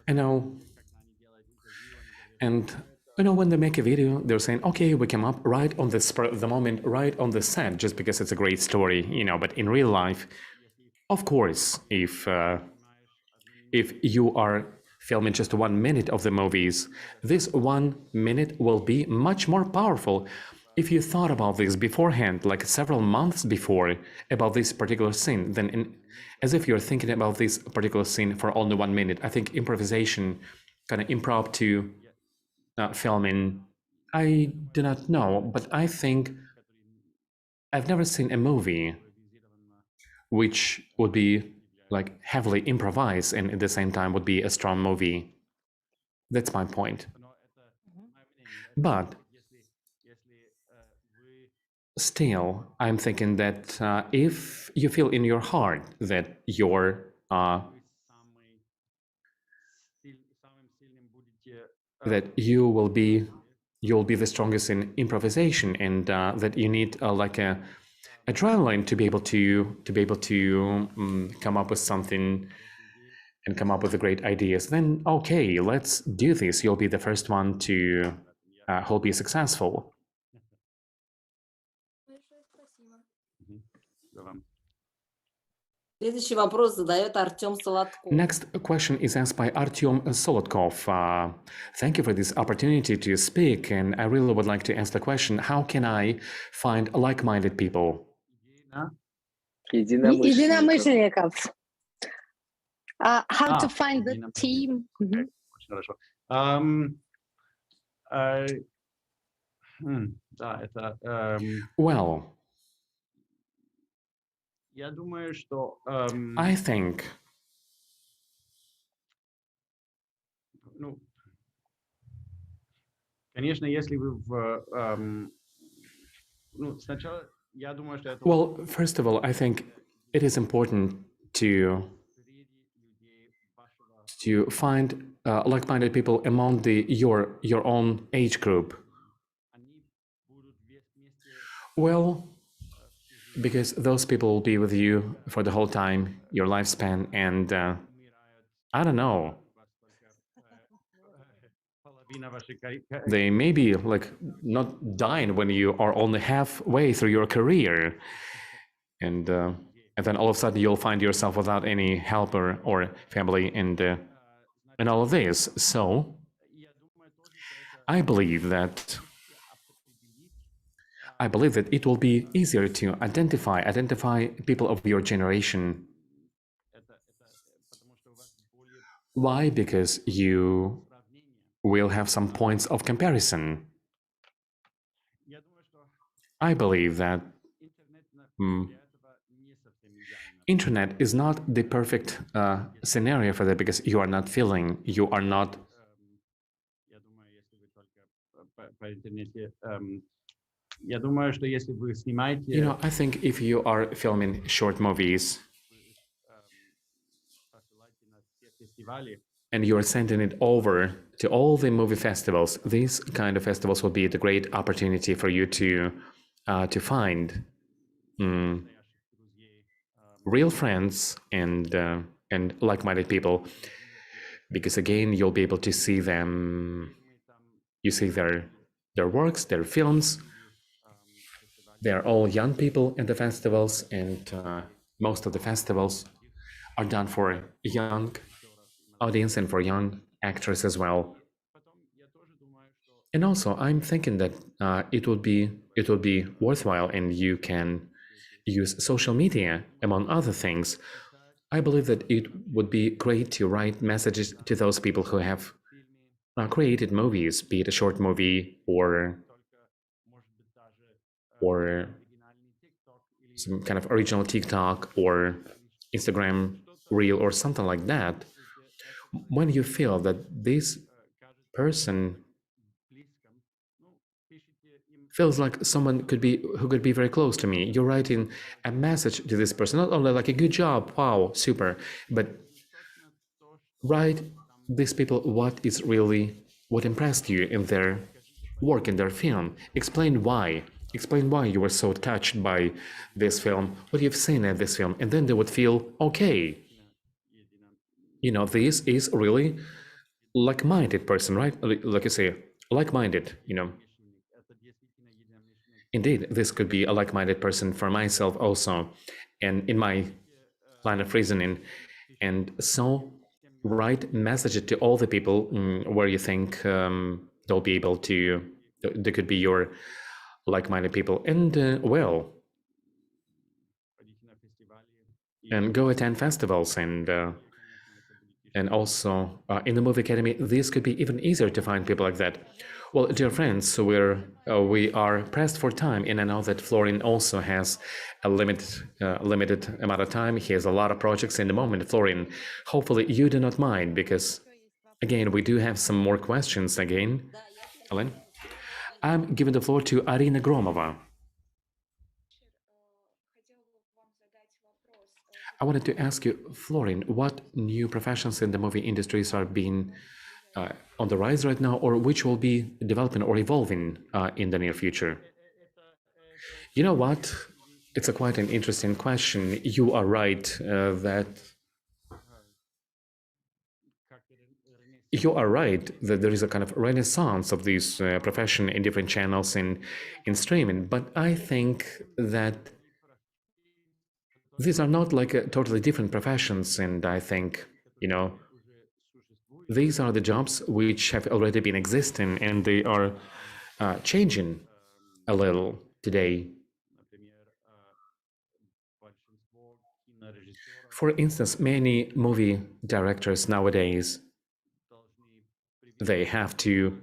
S6: I know.
S5: Когда они делают интервью, они говорят,
S6: And when they make a video, they're saying, okay, we come up right on the spur of the moment, right on the set, just because it's a great story, but in real life, of course, if you are filming just 1 minute of the movies, this 1 minute will be much more powerful if you thought about this beforehand, like several months before, about this particular scene, then as if you're thinking about this particular scene for only 1 minute. I think improvisation, kind of impromptu filming, I do not know, but I think I've never seen a movie which would be like heavily improvised and at the same time would be a strong movie. That's my point. But still, I'm thinking that if you feel in your heart that you'll be the strongest in improvisation, and that you need like a adrenaline to be able to come up with something and come up with the great ideas, then okay, let's do this. You'll be the first one to who'll be successful.
S3: Следующий вопрос задает Артем Солодков.
S6: Next question is asked by Artyom Solotkov. Thank you for this opportunity to speak, and I really would like to ask the question, how can I find like-minded people?
S4: Единомышленников. How to find the
S5: единомышленников.
S4: team.
S5: Очень хорошо. Да, это...
S6: Well,
S5: Я думаю, что...
S6: I think
S5: Ну, конечно, если вы сначала, я думаю, что это...
S6: well, first of all, I think it is important to
S5: людей вашего...
S6: find like-minded people among your own age group.
S5: Они будут вместе...
S6: Well, because those people will be with you for the whole time, your lifespan, and I don't know,
S5: Половина вашей
S6: they may be like not dying when you are only halfway through your career, and then all of a sudden you'll find yourself without any helper or family and all of this. So
S5: Я думаю тоже, что это
S6: I believe that it will be easier to identify people of your generation.
S5: потому что у вас более
S6: Why? Because you
S5: сравнение.
S6: will have some points of comparison. I believe that internet is not the perfect scenario for that because you are not feeling, you are not.
S5: Я думаю, если вы только по интернете, я думаю, что если вы снимаете,
S6: I think if you are filming short movies
S5: посылаете на все фестивали,
S6: and you are sending it over to all the movie festivals, these kind of festivals will be the great opportunity for you to find
S5: настоящих друзей,
S6: real friends and like-minded people, because again you'll be able to see them. You see their works, their films. They're all young people in the festivals, and most of the festivals are done for a young audience and for young actors as well.
S5: потом я тоже думаю, что
S6: And also, I'm thinking that it would be worthwhile, and you can use social media among other things. I believe that it would be great to write messages to those people who have created movies, be it a short movie or
S5: только, может быть, даже
S6: or
S5: оригинальный TikTok или
S6: some kind of original TikTok or Instagram reel or something like that. When you feel that this
S5: кажется
S6: person
S5: близким, ну, пишите им
S6: feels like someone who could be very close to me, you're writing a message to this person, not only like a good job, wow, super, but
S5: точно то, что
S6: write these people what impressed you in their work, in their film. Explain why you were so touched by this film, what you've seen in this film, and then they would feel okay. This is really like-minded person, right? Like you say, like-minded,
S5: это действительно единомышленник.
S6: Indeed, this could be a like-minded person for myself also, and in my line of reasoning. And so write messages to all the people where you think they'll be able to, they could be your like-minded people. And
S5: Ходите на фестивали.
S6: and go attend festivals, and also in the movie academy, this could be even easier to find people like that. Well, dear friends, so we are pressed for time, and I know that Florian also has a limited amount of time. He has a lot of projects in the moment. Florian, hopefully you do not mind, because again, we do have some more questions again.
S3: Да, я
S6: Ellen? I'm giving the floor to Arina Gromova. I wanted to ask you, Florian, what new professions in the movie industries are being on the rise right now, or which will be developing or evolving in the near future? You know what? It's quite an interesting question. You are right that there is a kind of renaissance of this profession in different channels in streaming, but I think that these are not like totally different professions, and I think, these are the jobs which have already been existing, and they are changing a little today.
S5: Например, большинство кинорежиссеров
S6: For instance, many movie directors nowadays,
S5: должны
S6: they have to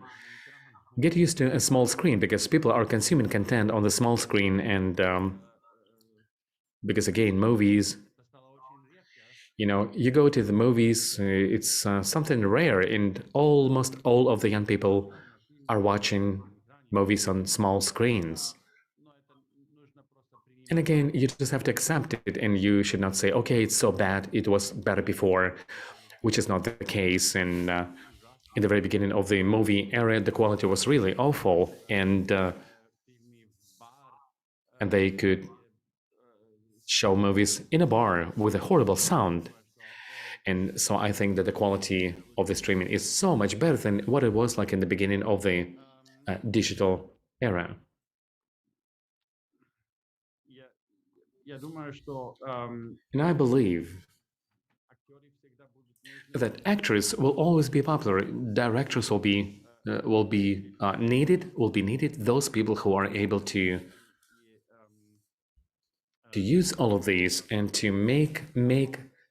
S6: get used to a small screen because people are consuming content on the small screen, and because again, movies,
S5: это стало очень редко.
S6: you go to the movies, it's something rare, and almost all of the young people are watching movies on small screens.
S5: Но это нужно просто принять.
S6: And again, you just have to accept it, and you should not say, okay, it's so bad, it was better before, which is not the case. And in the very beginning of the movie era, the quality was really awful, and they could show movies in a bar with a horrible sound. And so I think that the quality of the streaming is so much better than what it was like in the beginning of the digital era.
S5: Я думаю, что
S6: And I believe
S5: актеры всегда будут нужны.
S6: that actors will always be popular. Directors will be needed. Those people who are able to use all of these and to make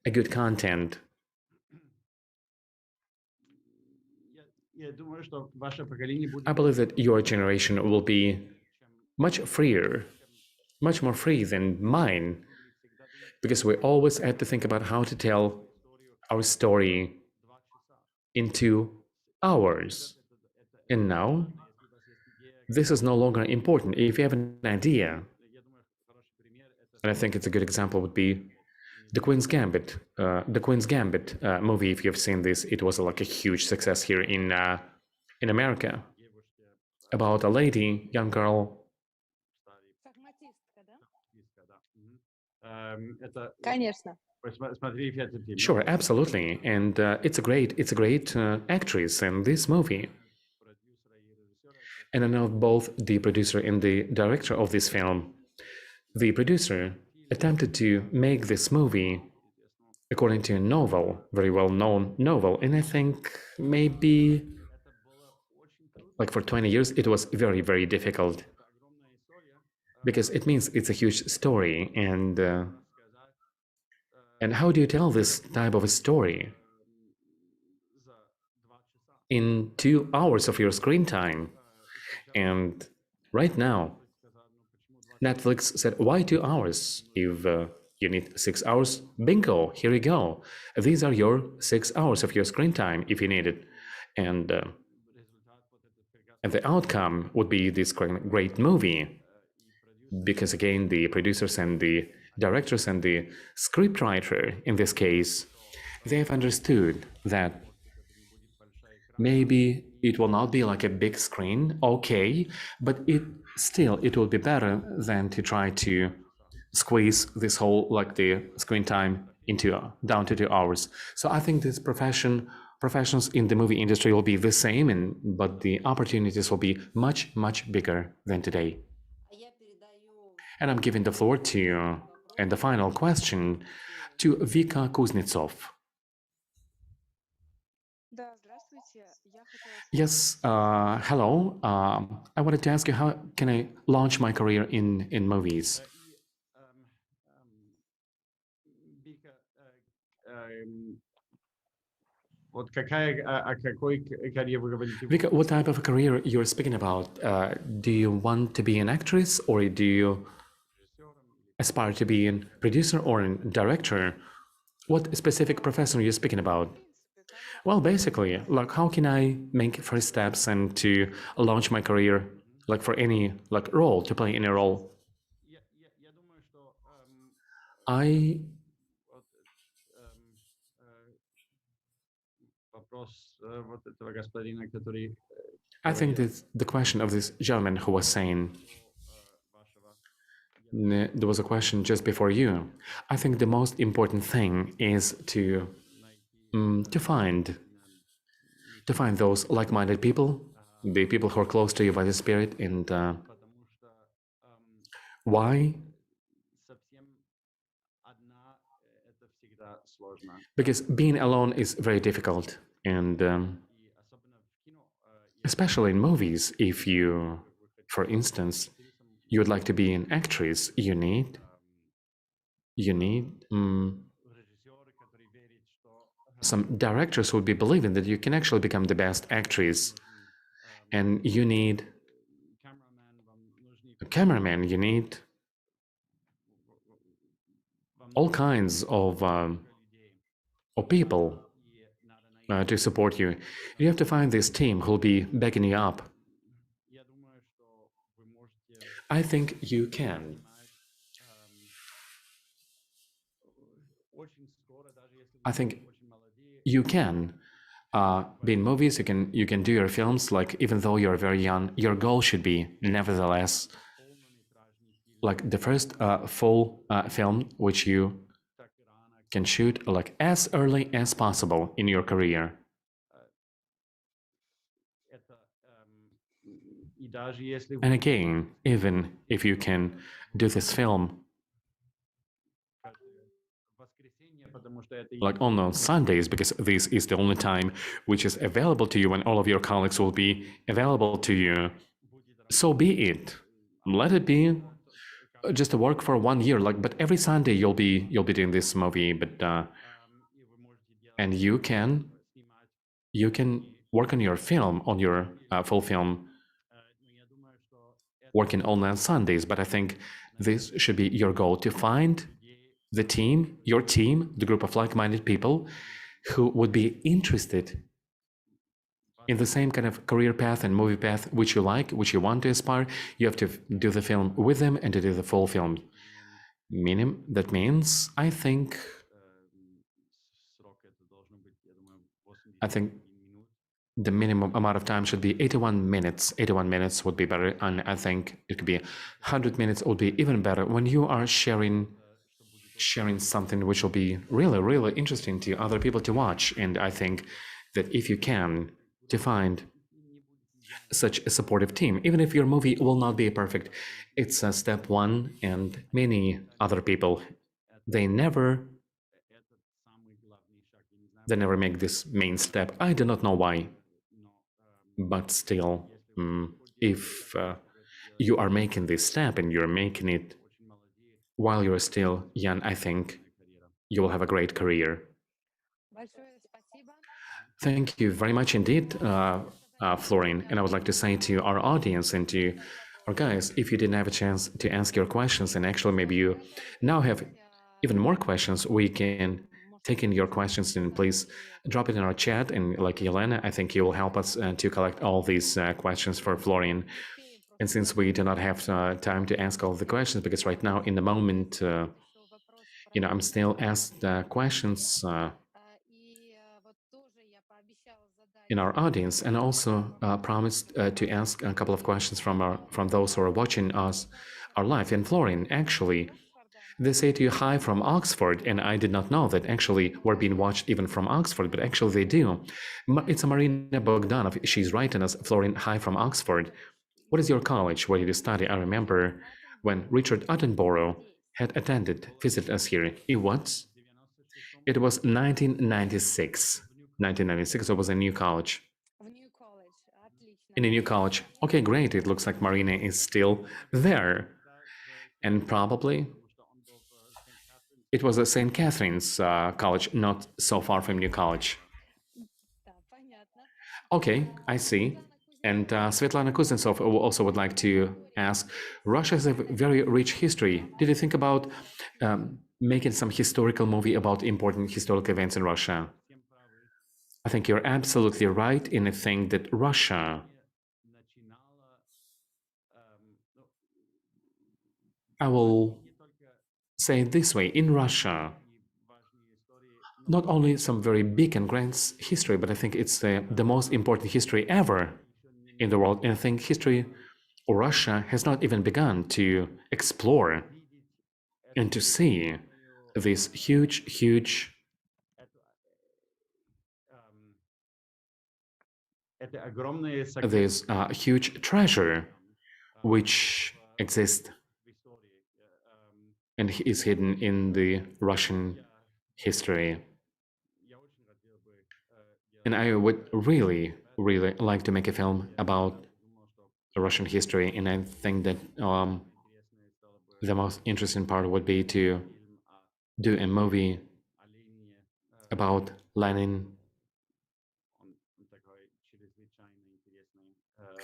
S6: a good content.
S5: Я думаю, что ваше поколение будет
S6: I believe that your generation will be much freer, much more free than mine, because we always had to think about how to tell our story in 2 hours. And now, this is no longer important. If you have an idea, and I think it's a good example would be the Queen's Gambit. The Queen's Gambit movie, if you've seen this, it was like a huge success here in America. About a lady, young girl.
S4: Конечно.
S6: Sure, absolutely, and it's a great actress in this movie. And I know both the producer and the director of this film. The producer attempted to make this movie according to a novel, very well-known novel, and I think maybe like for 20 years it was very, very difficult because it means it's a huge story, and how do you tell this type of a story in 2 hours of your screen time? And right now, Netflix said, why 2 hours? If you need 6 hours, bingo, here you go. These are your 6 hours of your screen time if you need it. And the outcome would be this great movie. Because again, the producers and the directors and the scriptwriter, in this case, they have understood that maybe it will not be like a big screen, okay, but it will be better than to try to squeeze this whole, like the screen time into down to 2 hours. So I think this professionals in the movie industry will be the same, but the opportunities will be much, much bigger than today. And I'm giving the floor to, and the final question, to Vika Kuznetsov. Yes, hello. I wanted to ask you, how can I launch my career in movies? Vika, what type of a career you're speaking about? Do you want to be an actress, or do you aspire to be a producer or a director? What specific profession are you speaking about? Well, basically, like, how can I make first steps and to launch my career, like for any role, to play any role? I think that the question of this gentleman who was saying, there was a question just before you. I think the most important thing is to find those like-minded people, the people who are close to you by the Spirit, and why? Because being alone is very difficult, and especially in movies, if you, for instance, you would like to be an actress, you need some directors who would be believing that you can actually become the best actress, and you need a cameraman, you need all kinds of people to support you. You have to find this team who'll be backing you up. I think you can. I think you can be in movies. You can do your films. Like, even though you're very young, your goal should be, nevertheless, like the first full film which you can shoot like as early as possible in your career. And again, even if you can do this film like on Sundays, because this is the only time which is available to you when all of your colleagues will be available to you, so be it. Let it be just a work for 1 year, like, but every Sunday you'll be doing this movie, but and you can work on your film, on your full film. working only on Sundays, but I think this should be your goal, to find the team, your team, the group of like-minded people who would be interested in the same kind of career path and movie path which you like, which you want to aspire. You have to do the film with them and to do the full film. That means, I think the minimum amount of time should be 81 minutes. 81 minutes would be better, and I think it could be 100 minutes would be even better when you are sharing something which will be really, really interesting to other people to watch. And I think that if you can, to find such a supportive team, even if your movie will not be perfect, it's a step one, and many other people, they never make this main step. I do not know why, but still, if you are making this step and you're making it while you're still young, I think you will have a great career. Thank you very much indeed, Florian. And I would like to say to our audience and to our guys, if you didn't have a chance to ask your questions, and actually maybe you now have even more questions, we can take in your questions, and please drop it in our chat. And like Yelena, I think you will help us to collect all these questions for Florian. And since we do not have time to ask all the questions, because right now in the moment, I'm still asked questions in our audience, and also promised to ask a couple of questions from those who are watching us our live. And Florian, actually, they say to you hi from Oxford, and I did not know that actually we're being watched even from Oxford, but actually they do. It's a Marina Bogdanov. She's writing us, Florian, hi from Oxford. What is your college? Where did you study? I remember when Richard Attenborough had visited us here. It was 1996. 1996, it was a new college. In a new college. Okay, great. It looks like Marina is still there. And probably it was a St. Catherine's College, not so far from New College. Okay, I see. And Svetlana Kuznetsov also would like to ask, Russia has a very rich history. Did you think about making some historical movie about important historical events in Russia? I think you're absolutely right in the thing that Russia, I will say it this way, in Russia, not only some very big and grand history, but I think it's the most important history ever in the world. And I think history or Russia has not even begun to explore and to see this huge treasure which exists and is hidden in the Russian history. And I would really, really like to make a film about the Russian history, and I think that the most interesting part would be to do a movie about Lenin.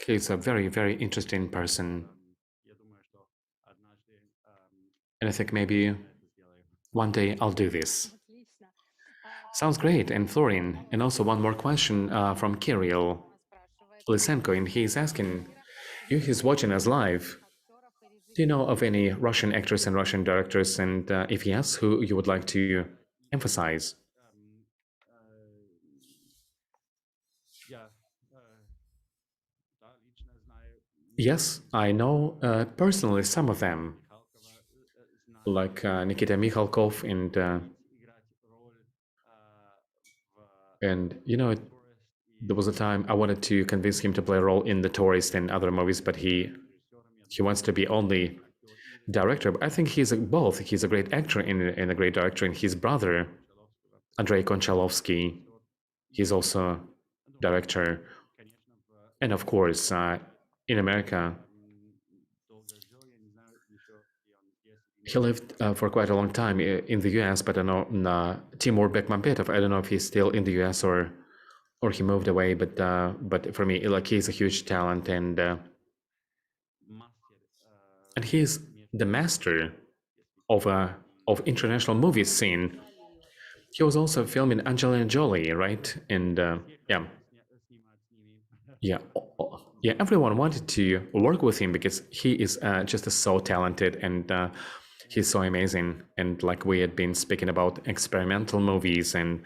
S6: He's a very, very interesting person. And I think maybe one day I'll do this. Sounds great. And Florian, and also one more question from Kirill Lysenko, and he's asking, he's watching us live. Do you know of any Russian actors and Russian directors, and if yes, who you would like to emphasize? Yes, I know personally some of them, like Nikita Mikhalkov, and there was a time I wanted to convince him to play a role in The Tourist and other movies, but he wants to be only director. But I think he's both. He's a great actor and a great director. And his brother, Andrei Konchalovsky, he's also director. And of course, in America, he lived for quite a long time in the US, but I know Timur Bekmambetov, I don't know if he's still in the US or he moved away, but for me, like, he's a huge talent, and and he's the master of international movie scene. He was also filming Angelina Jolie, right? And yeah, yeah, everyone wanted to work with him because he is just so talented and he's so amazing. And like we had been speaking about experimental movies and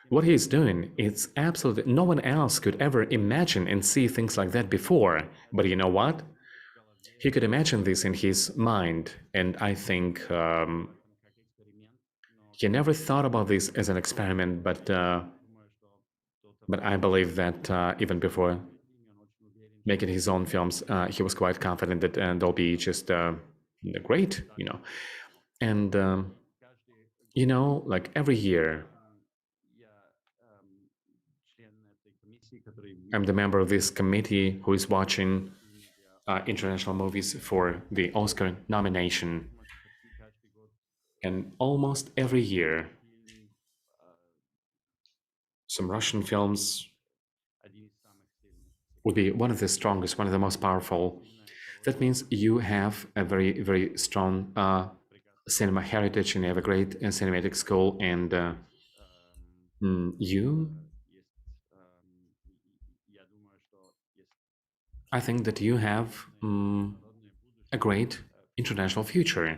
S6: what he's doing, it's absolutely no one else could ever imagine and see things like that before. But you know what? He could imagine this in his mind, and I think he never thought about this as an experiment. But I believe that even before making his own films, he was quite confident that they'll be just great, you know. And you know, like every year, I'm the member of this committee who is watching international movies for the Oscar nomination. And almost every year, some Russian films would be one of the strongest, one of the most powerful. That means you have a very, very strong cinema heritage and you have a great cinematic school, and I think that you have a great international future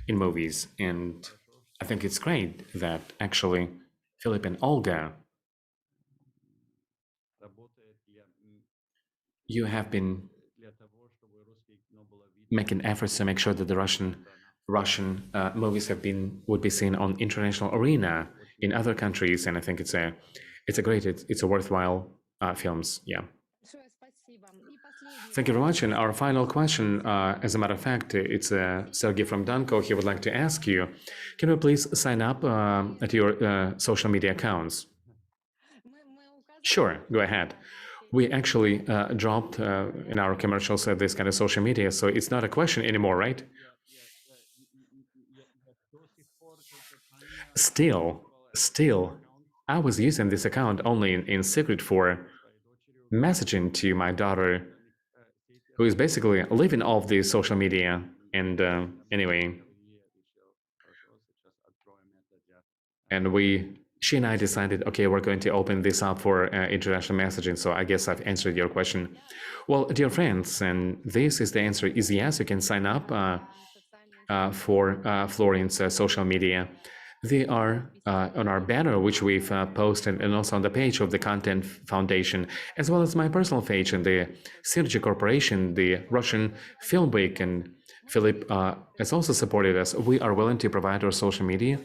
S6: in movies, and I think it's great that actually Philip and Olga, you have been making efforts to make sure that the Russian movies would be seen on international arena in other countries, and I think it's a worthwhile films. Yeah. Thank you very much. And our final question, as a matter of fact, it's Sergey from Danko. He would like to ask you, can you please sign up at your social media accounts? Sure, go ahead. We actually dropped in our commercials this kind of social media, so it's not a question anymore, right? Still, I was using this account only in secret for messaging to my daughter, who is basically living off the social media. And anyway, and she and I decided, okay, we're going to open this up for international messaging. So I guess I've answered your question. Well, dear friends, and this is the answer is yes, you can sign up for Florian's social media. They are on our banner, which we've posted, and also on the page of the Content Foundation, as well as my personal page and the Synergy Corporation, the Russian Film Week, and Philip has also supported us. We are willing to provide our social media,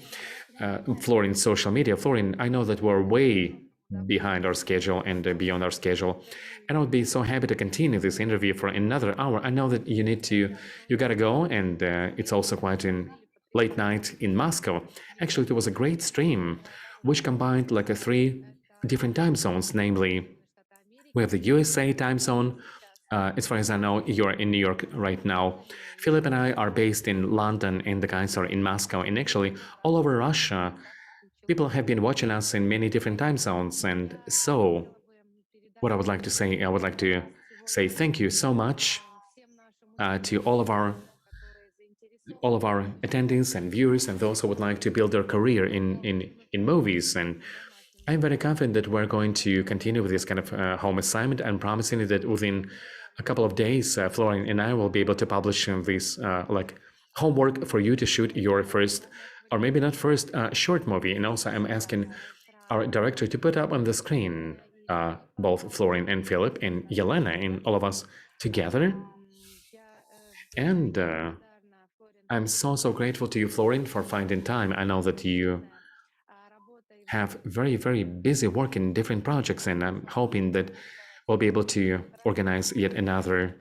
S6: Florian's social media. Florian, I know that we're way behind our schedule and beyond our schedule, and I would be so happy to continue this interview for another hour. I know that you gotta go, and it's also quite in late night in Moscow. Actually, it was a great stream, which combined like 3 different time zones, namely, we have the USA time zone. As far as I know, you're in New York right now. Philip and I are based in London, and the guys are in Moscow. And actually, all over Russia, people have been watching us in many different time zones. And so, what I would like to say thank you so much to all of our attendees and viewers and those who would like to build their career in movies. And I'm very confident that we're going to continue with this kind of home assignment. I'm promising that within a couple of days, Florian and I will be able to publish this like homework for you to shoot your first, or maybe not first, short movie. And also I'm asking our director to put up on the screen both Florian and Philip and Yelena and all of us together. And I'm so grateful to you, Florian, for finding time. I know that you have very busy work in different projects, and I'm hoping that we'll be able to organize yet another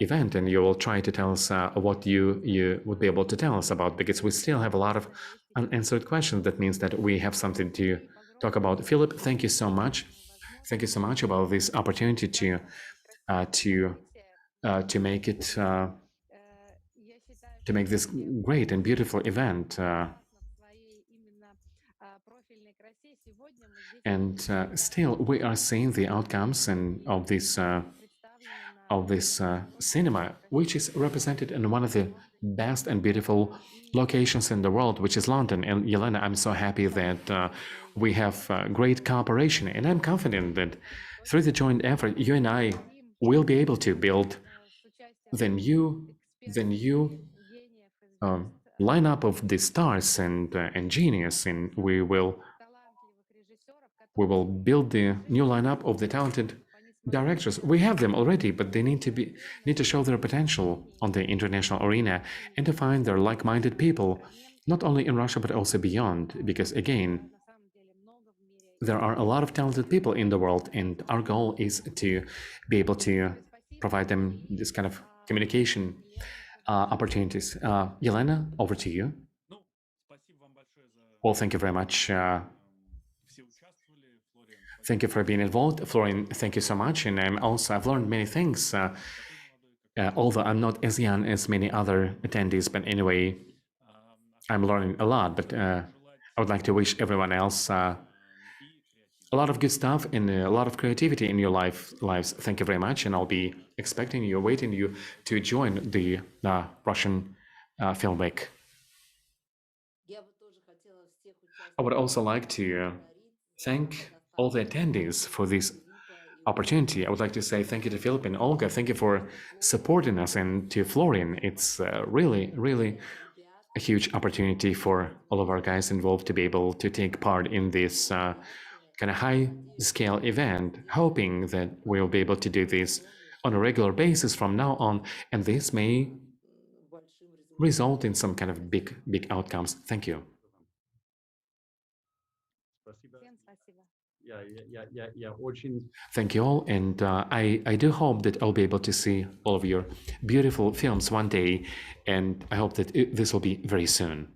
S6: event, and you will try to tell us what you would be able to tell us about, because we still have a lot of unanswered questions. That means that we have something to talk about. Philip, thank you so much. Thank you so much about this opportunity to make it to make this great and beautiful event. And still, we are seeing the outcomes and of this of this cinema, which is represented in one of the best and beautiful locations in the world, which is London. And Yelena, I'm so happy that we have great cooperation, and I'm confident that through the joint effort, you and I will be able to build the new lineup of the stars and genius, and we will build the new lineup of the talented directors. We have them already, but they need to show their potential on the international arena and to find their like-minded people, not only in Russia but also beyond. Because again, there are a lot of talented people in the world, and our goal is to be able to provide them this kind of communication opportunities. Yelena, over to you. Well, thank you very much. Thank you for being involved. Florian, thank you so much. And I've learned many things, although I'm not as young as many other attendees, but anyway, I'm learning a lot. But I would like to wish everyone else a lot of good stuff and a lot of creativity in your lives. Thank you very much. And I'll be expecting you, waiting you to join the Russian Film Week. I would also like to thank all the attendees for this opportunity. I would like to say thank you to Philip and Olga. Thank you for supporting us, and to Florian. It's really, really a huge opportunity for all of our guys involved to be able to take part in this kind of high-scale event, hoping that we'll be able to do this on a regular basis from now on, and this may result in some kind of big outcomes. Thank you. Thank you all, and I do hope that I'll be able to see all of your beautiful films one day, and I hope that this will be very soon.